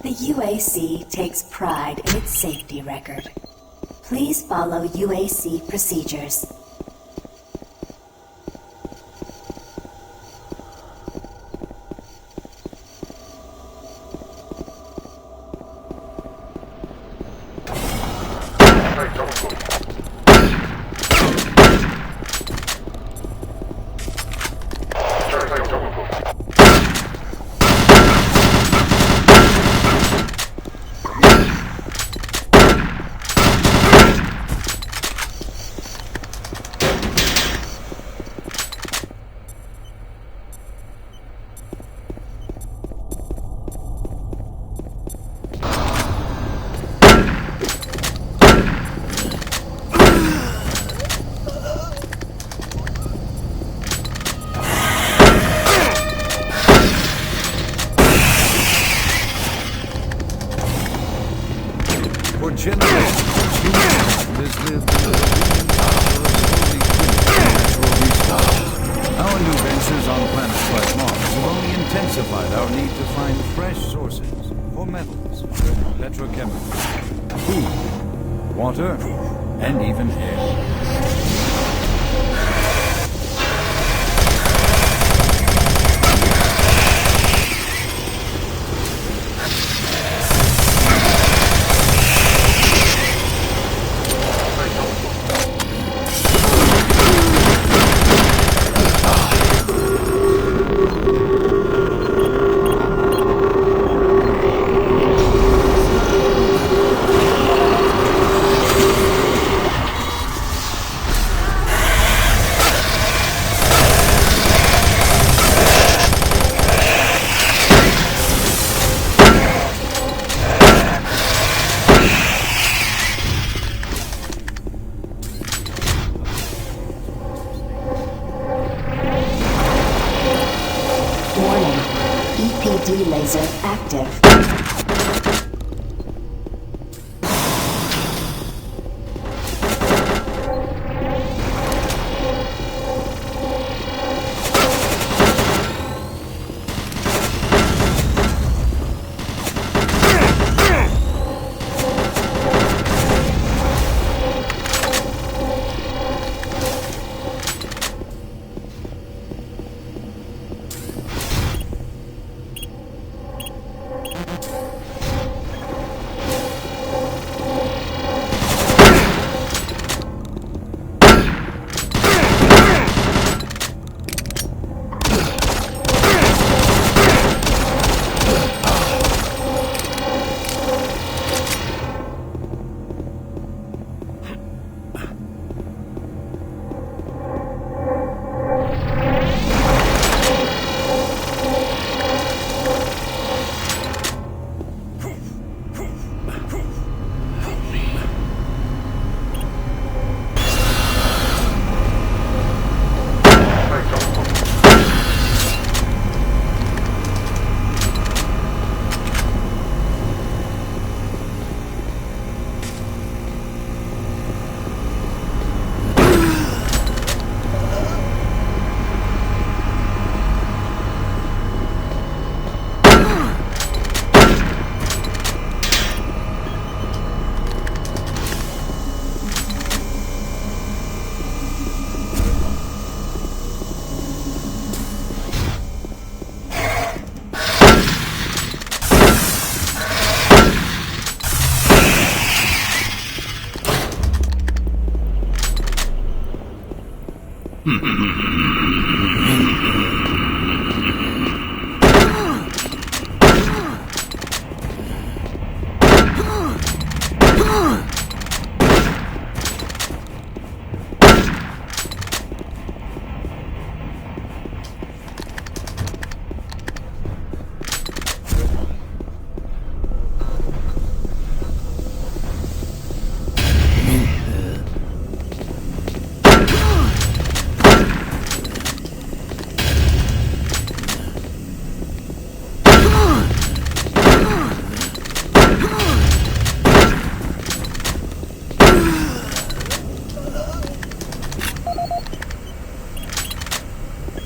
The UAC takes pride in its safety record. Please follow UAC procedures. For generations, humanity has lived in the power of slowly depleting natural resources. Our new ventures on planets like Mars have only intensified our need to find fresh sources for metals, petrochemicals, food, water, and even air.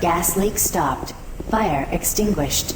Gas leak stopped. Fire extinguished.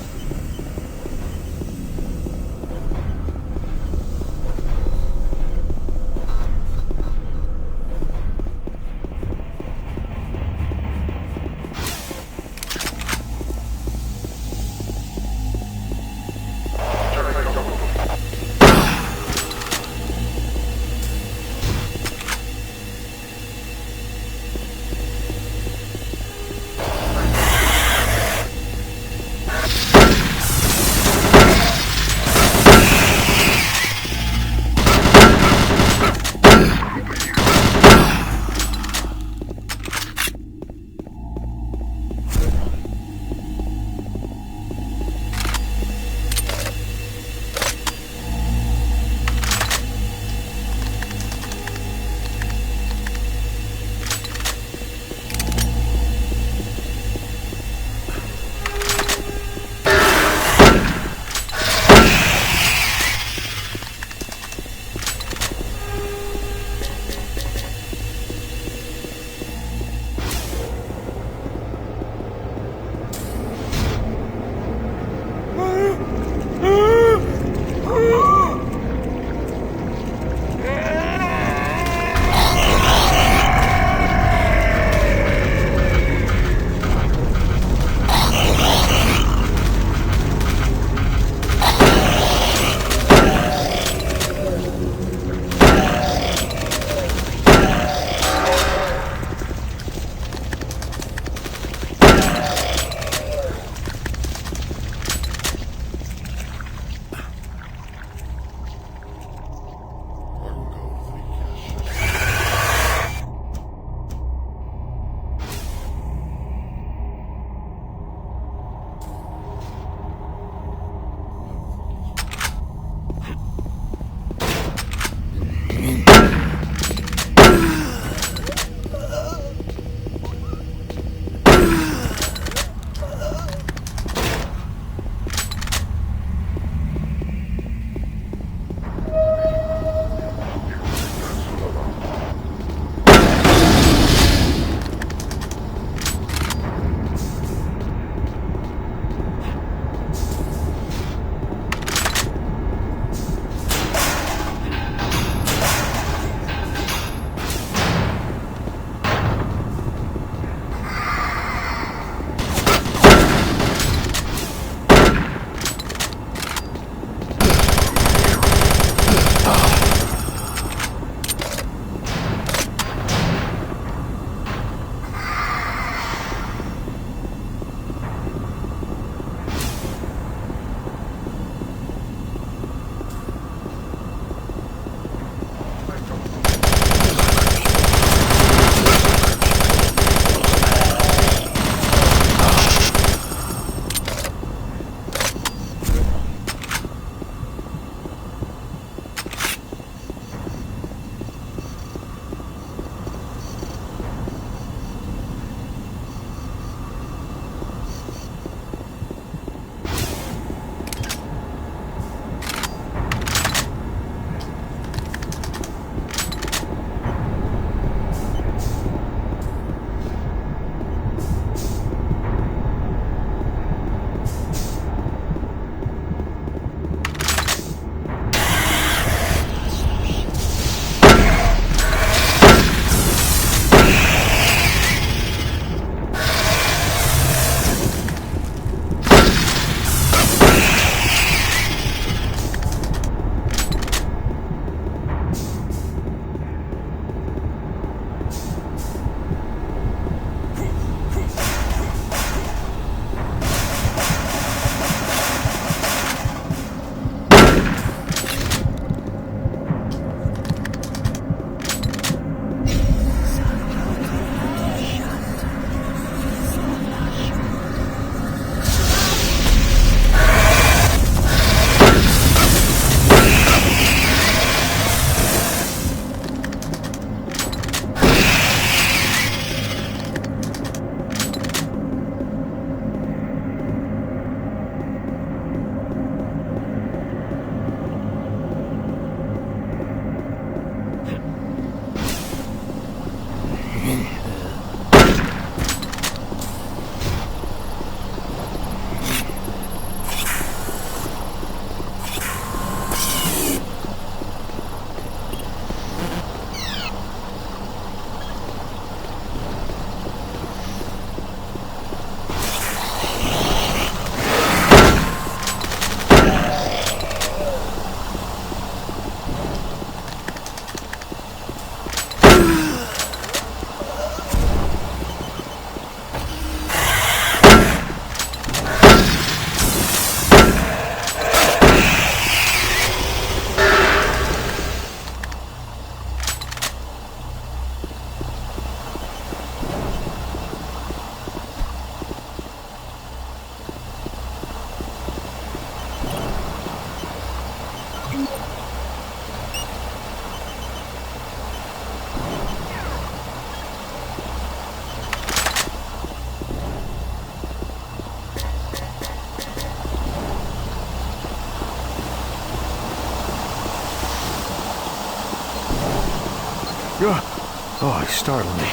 Oh, you startled me.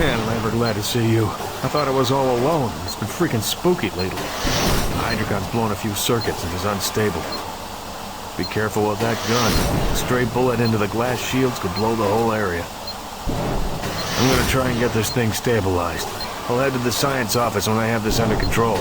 Man, am I ever glad to see you. I thought I was all alone. It's been freaking spooky lately. The hydrogun's blown a few circuits and is unstable. Be careful with that gun. A stray bullet into the glass shields could blow the whole area. I'm gonna try and get this thing stabilized. I'll head to the science office when I have this under control.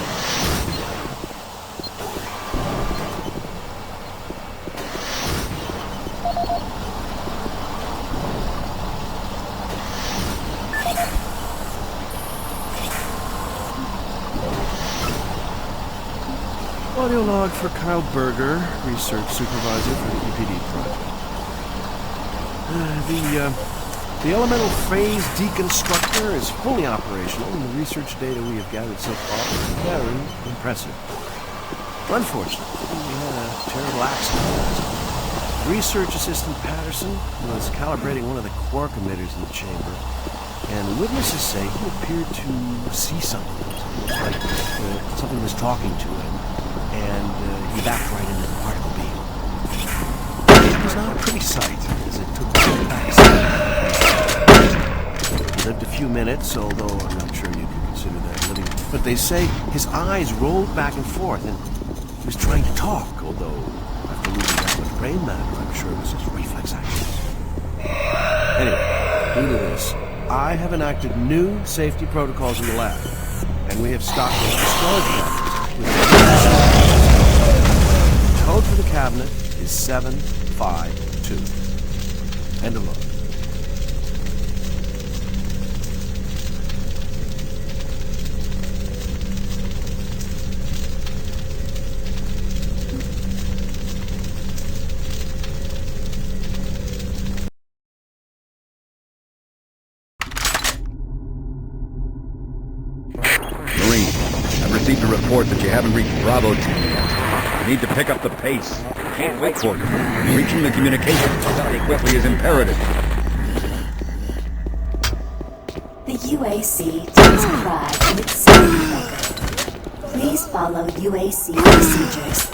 Audio log for Kyle Berger, research supervisor for the EPD project. The elemental phase deconstructor is fully operational, and the research data we have gathered so far is very impressive. Unfortunately, we had a terrible accident. Research assistant Patterson was calibrating one of the quark emitters in the chamber, and witnesses say he appeared to see something. It was like something was talking to him, and he backed right into the particle beam. It was not a pretty sight, as it took him back. He lived a few minutes, although I'm not sure you could consider that living. But they say his eyes rolled back and forth, and he was trying to talk, although after losing that much brain matter, I'm sure it was just reflex actions. Anyway, due to this, I have enacted new safety protocols in the lab, and we have stocked the storage cabinets with the code for the cabinet is 752. End of log. Marine, I've received a report that you haven't reached Bravo team yet. You need to pick up the pace. Can't wait for you. Reaching the communication facility quickly is imperative. The UAC takes pride in its safety record. Please follow UAC procedures.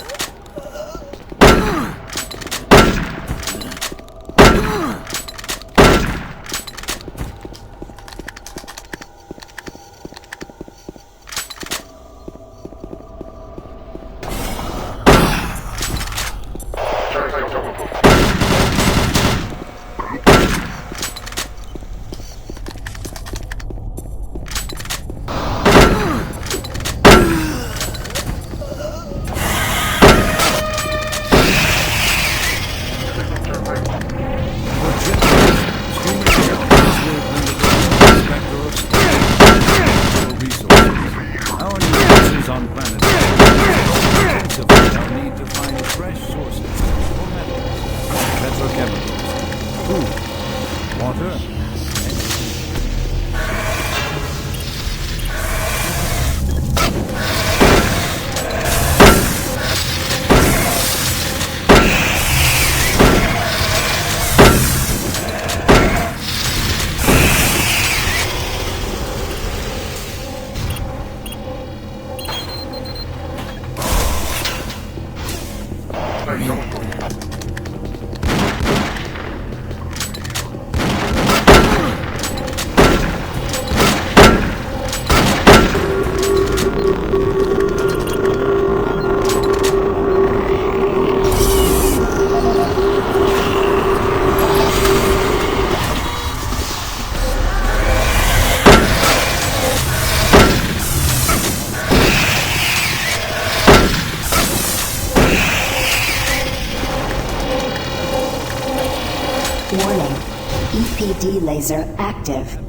Warning. EPD laser active.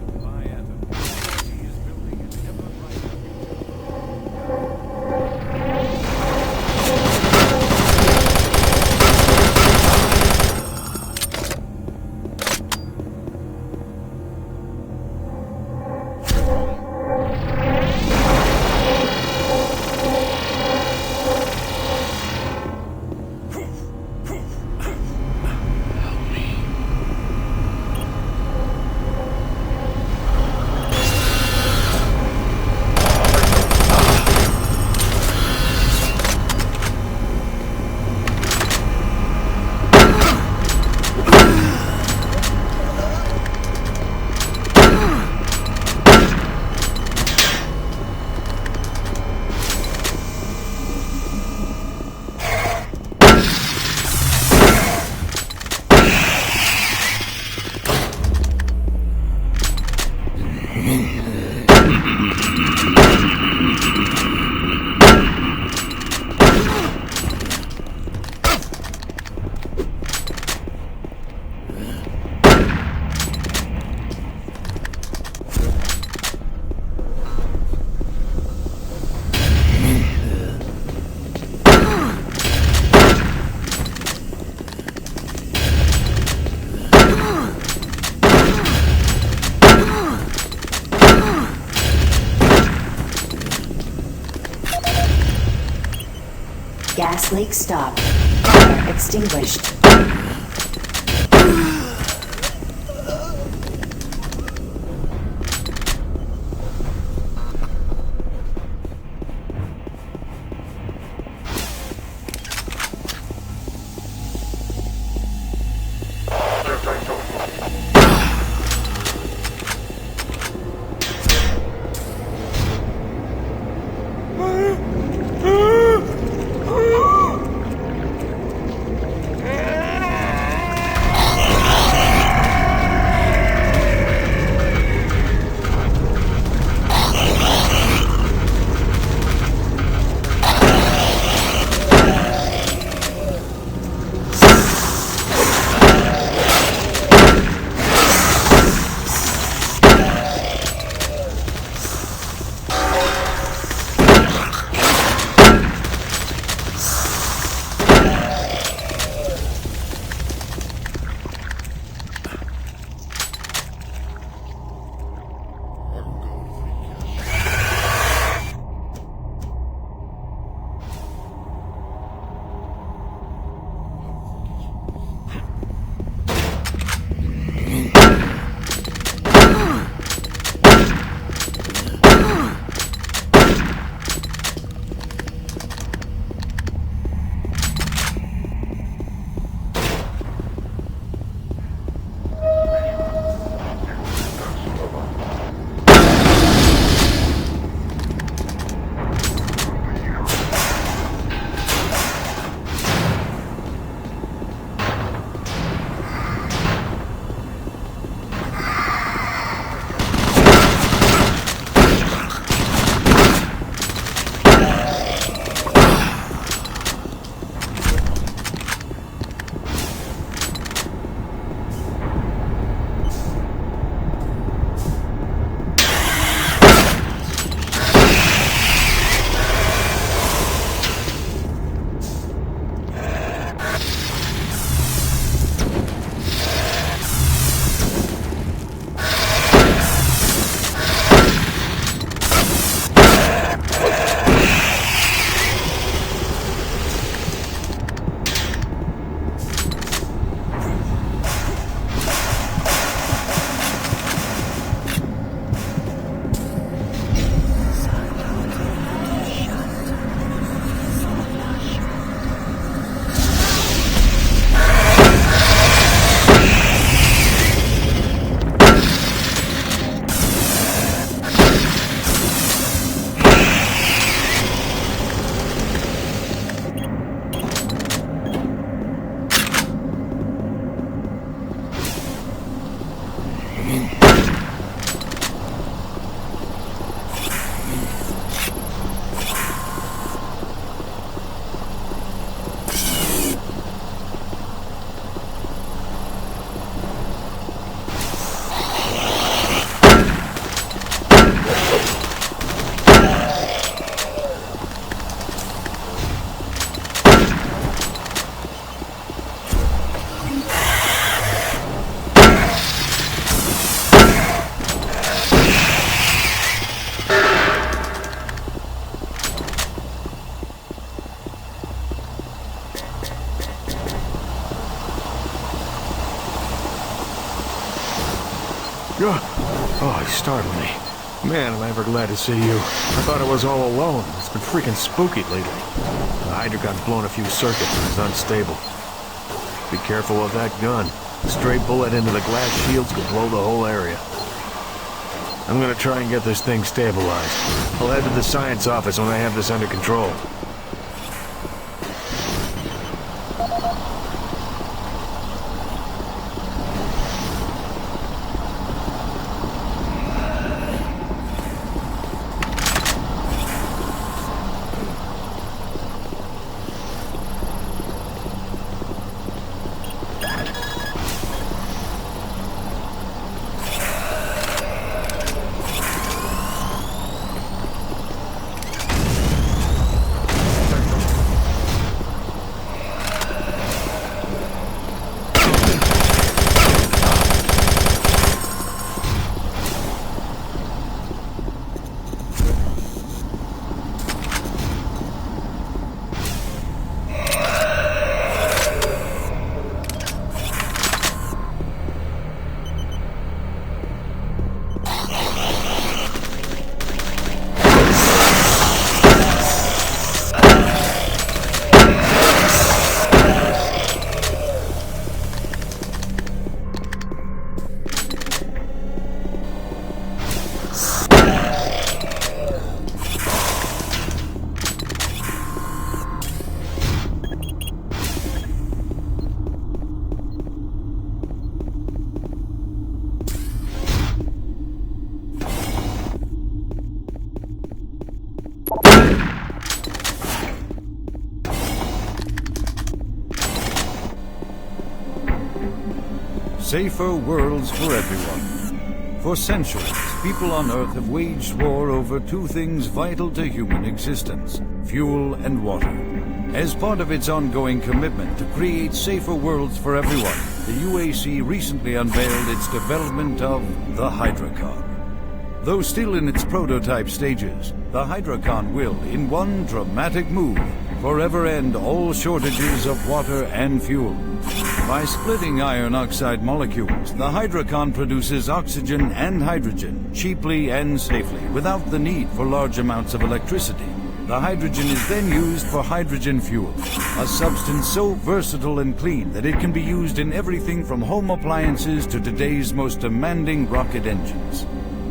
Gas leak stopped. Fire extinguished. Oh, he startled me. Man, am I ever glad to see you. I thought I was all alone. It's been freaking spooky lately. The hydrogun's blown a few circuits and is unstable. Be careful of that gun. A stray bullet into the glass shields could blow the whole area. I'm gonna try and get this thing stabilized. I'll head to the science office when I have this under control. Safer worlds for everyone. For centuries, people on Earth have waged war over two things vital to human existence: fuel and water. As part of its ongoing commitment to create safer worlds for everyone, the UAC recently unveiled its development of the Hydrocon. Though still in its prototype stages, the Hydrocon will, in one dramatic move, forever end all shortages of water and fuel. By splitting iron oxide molecules, the Hydrocon produces oxygen and hydrogen cheaply and safely, without the need for large amounts of electricity. The hydrogen is then used for hydrogen fuel, a substance so versatile and clean that it can be used in everything from home appliances to today's most demanding rocket engines.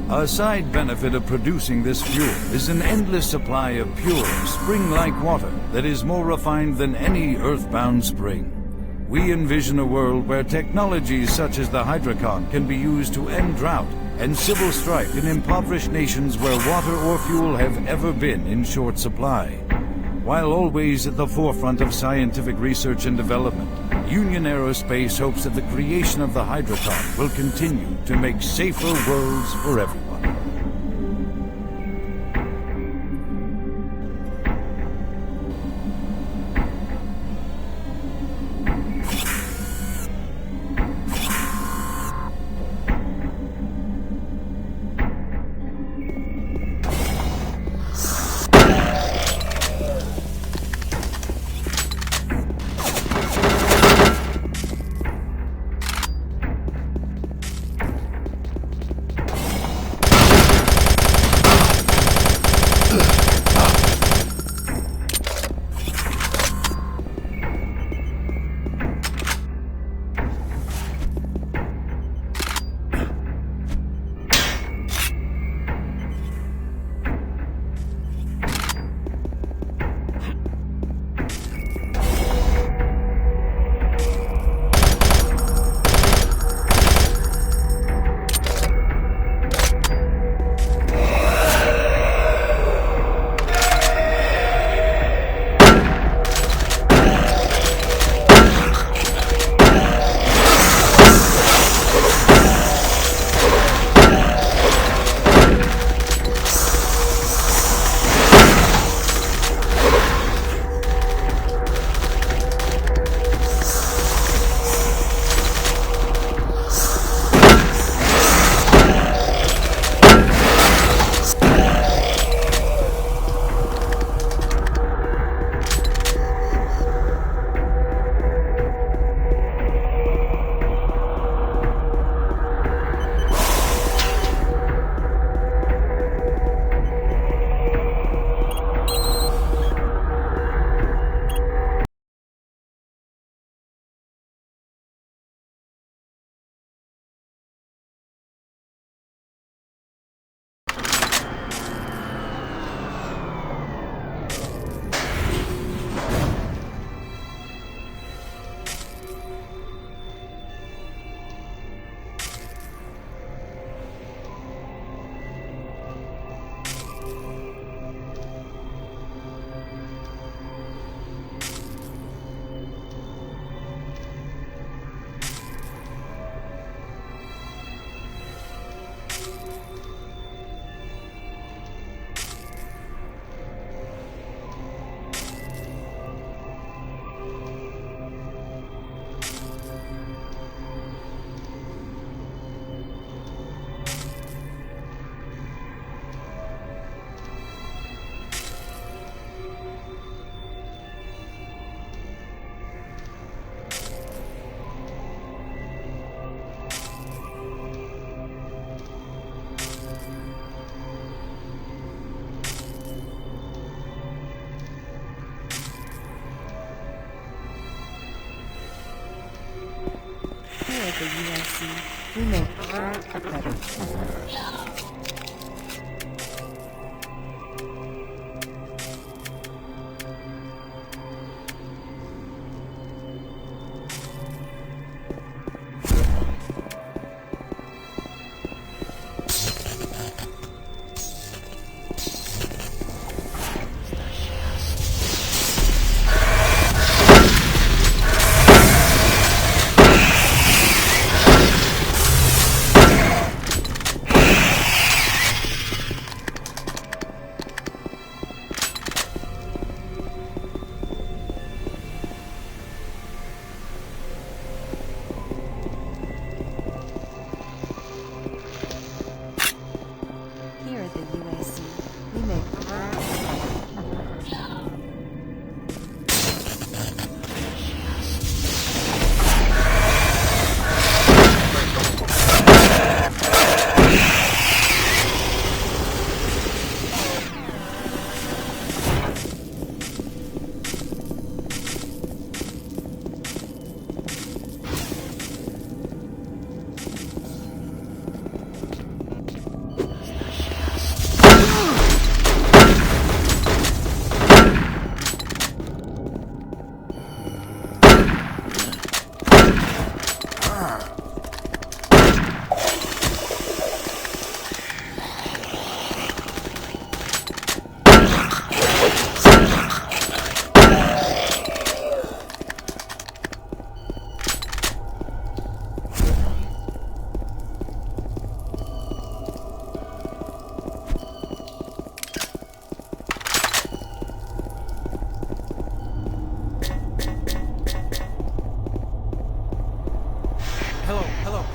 A side benefit of producing this fuel is an endless supply of pure, spring-like water that is more refined than any earthbound spring. We envision a world where technologies such as the Hydrocon can be used to end drought and civil strife in impoverished nations where water or fuel have ever been in short supply. While always at the forefront of scientific research and development, Union Aerospace hopes that the creation of the Hydrocon will continue to make safer worlds for everyone. Here at the UAC, we make Earth a better place.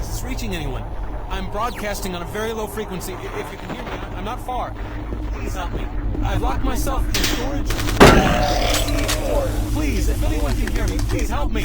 if it's reaching anyone. I'm broadcasting on a very low frequency. If you can hear me, I'm not far. Please help me. I've locked myself in storage. Please, if anyone can hear me, please help me.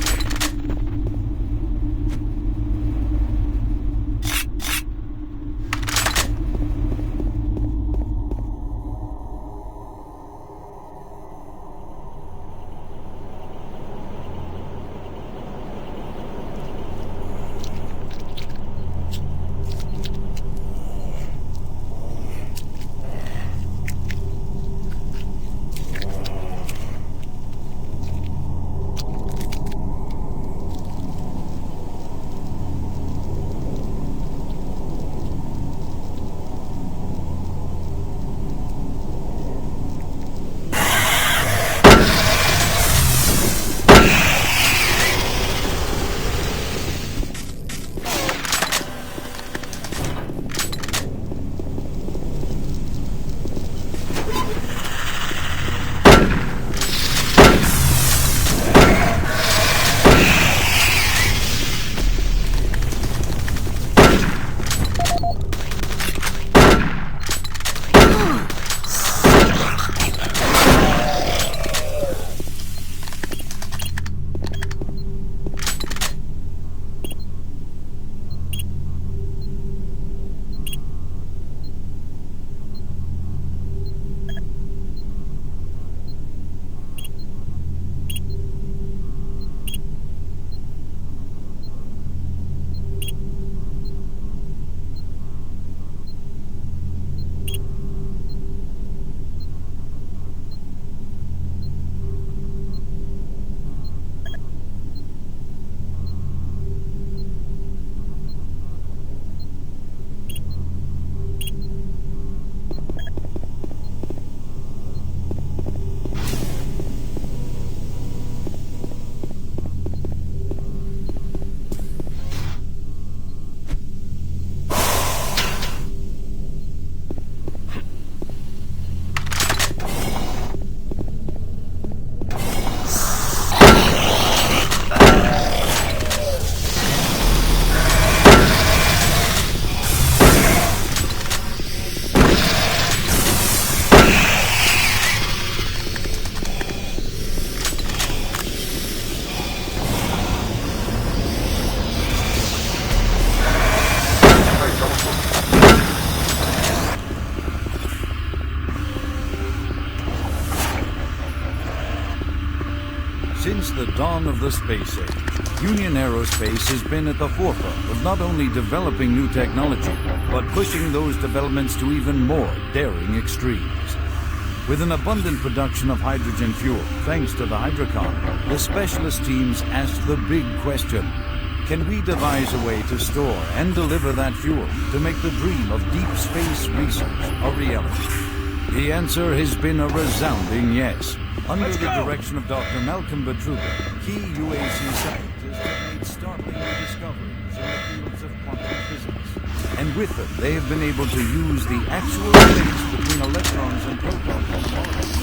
Since the dawn of the space age, Union Aerospace has been at the forefront of not only developing new technology, but pushing those developments to even more daring extremes. With an abundant production of hydrogen fuel, thanks to the Hydrocon, the specialist teams asked the big question: can we devise a way to store and deliver that fuel to make the dream of deep space research a reality? The answer has been a resounding yes. Under the direction of Dr. Malcolm Badruga, key UAC scientists have made startling new discoveries in the fields of quantum physics. And with them, they have been able to use the actual space between electrons and protons on Mars.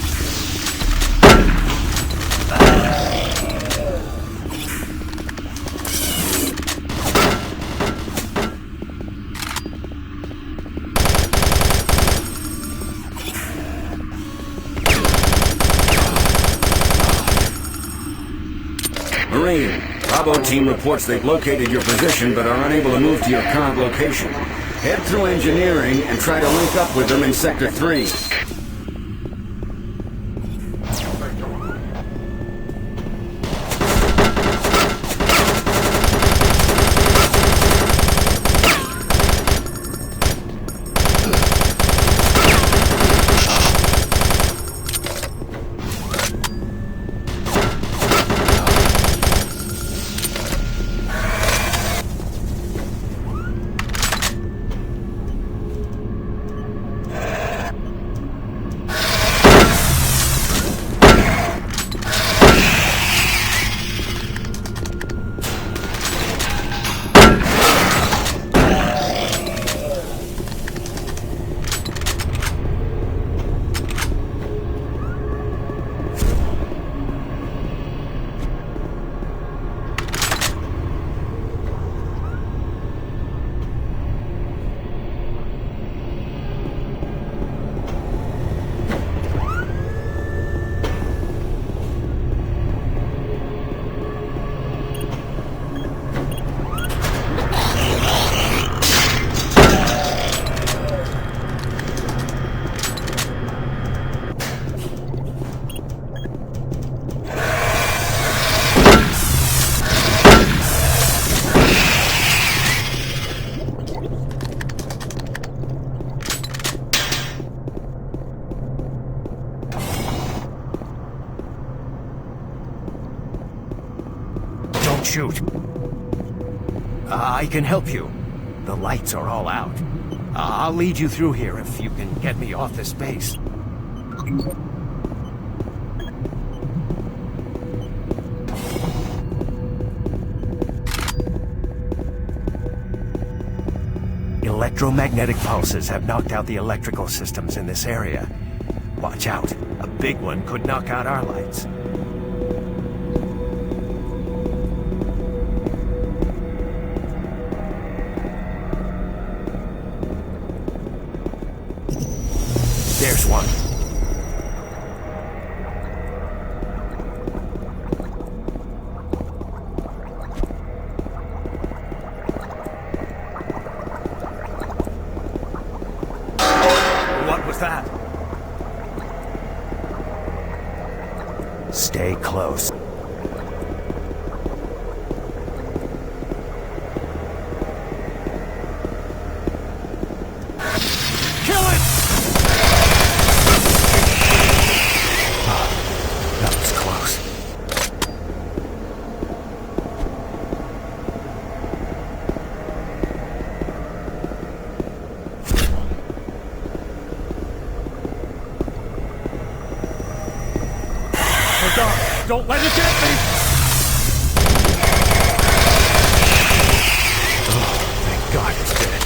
Marine, Bravo team reports they've located your position but are unable to move to your current location. Head through engineering and try to link up with them in Sector 3. shoot. I can help you. The lights are all out. I'll lead you through here if you can get me off this base. Electromagnetic pulses have knocked out the electrical systems in this area. Watch out. A big one could knock out our lights. There's one. What was that? Stay close. Don't let it get me! Oh, thank God it's dead.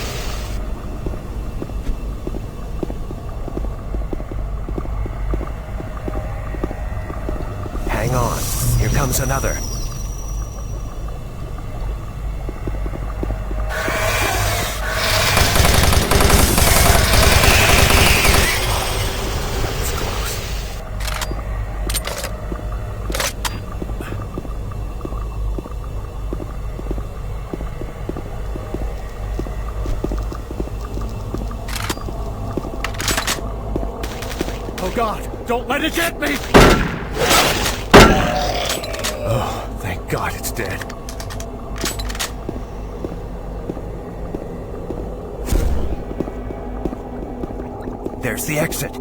Hang on. Here comes another. Oh God, don't let it get me! Oh, thank God it's dead. There's the exit.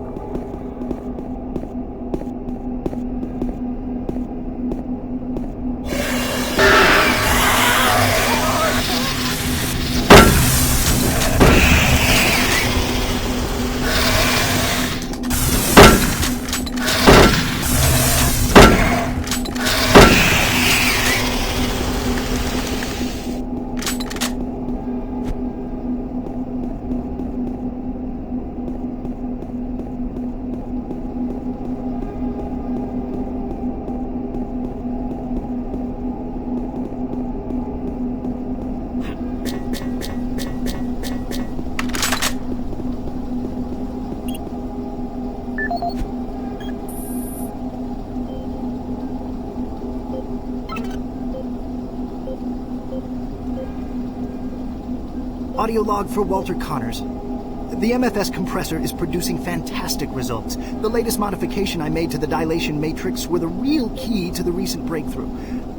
Audio log for Walter Connors. The MFS compressor is producing fantastic results. The latest modification I made to the dilation matrix were the real key to the recent breakthrough.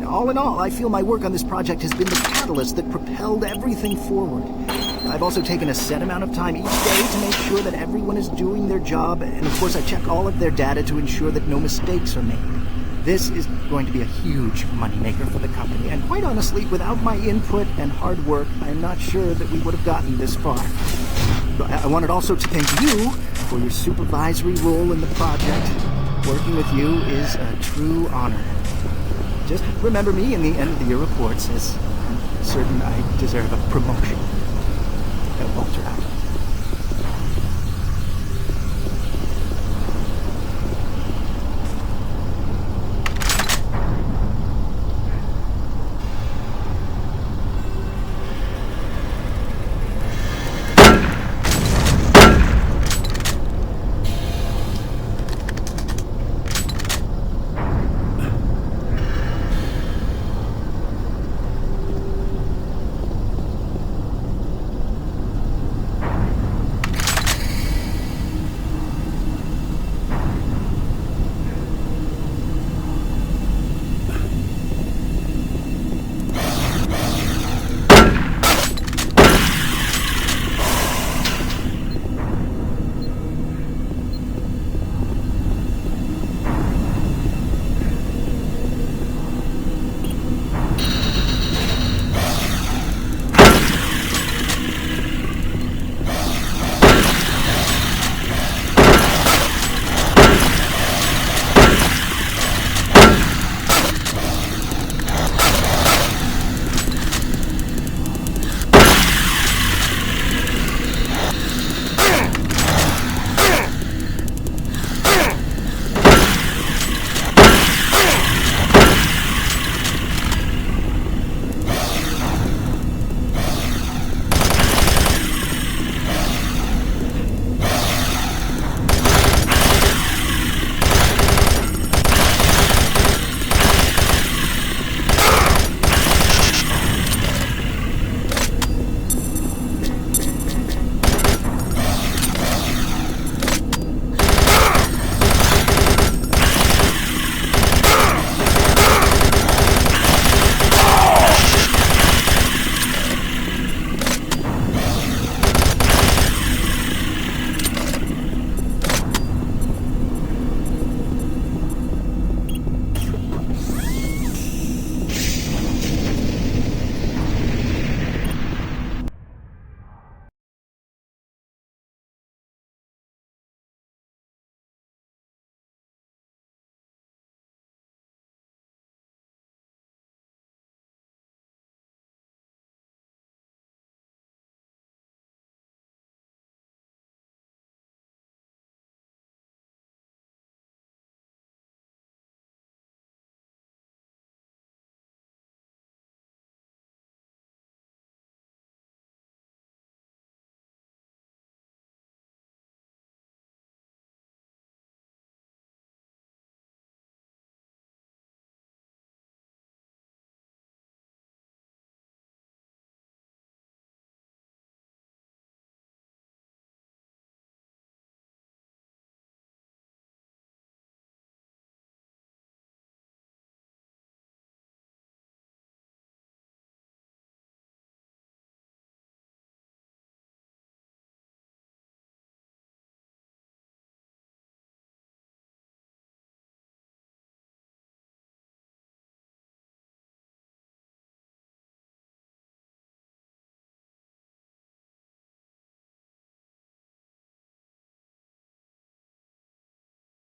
All in all, I feel my work on this project has been the catalyst that propelled everything forward. I've also taken a set amount of time each day to make sure that everyone is doing their job, and of course I check all of their data to ensure that no mistakes are made. This is going to be a huge moneymaker for the company, and quite honestly, without my input and hard work, I'm not sure that we would have gotten this far. I wanted also to thank you for your supervisory role in the project. Working with you is a true honor. Just remember me in the end of the year reports, as I'm certain I deserve a promotion. Walter out.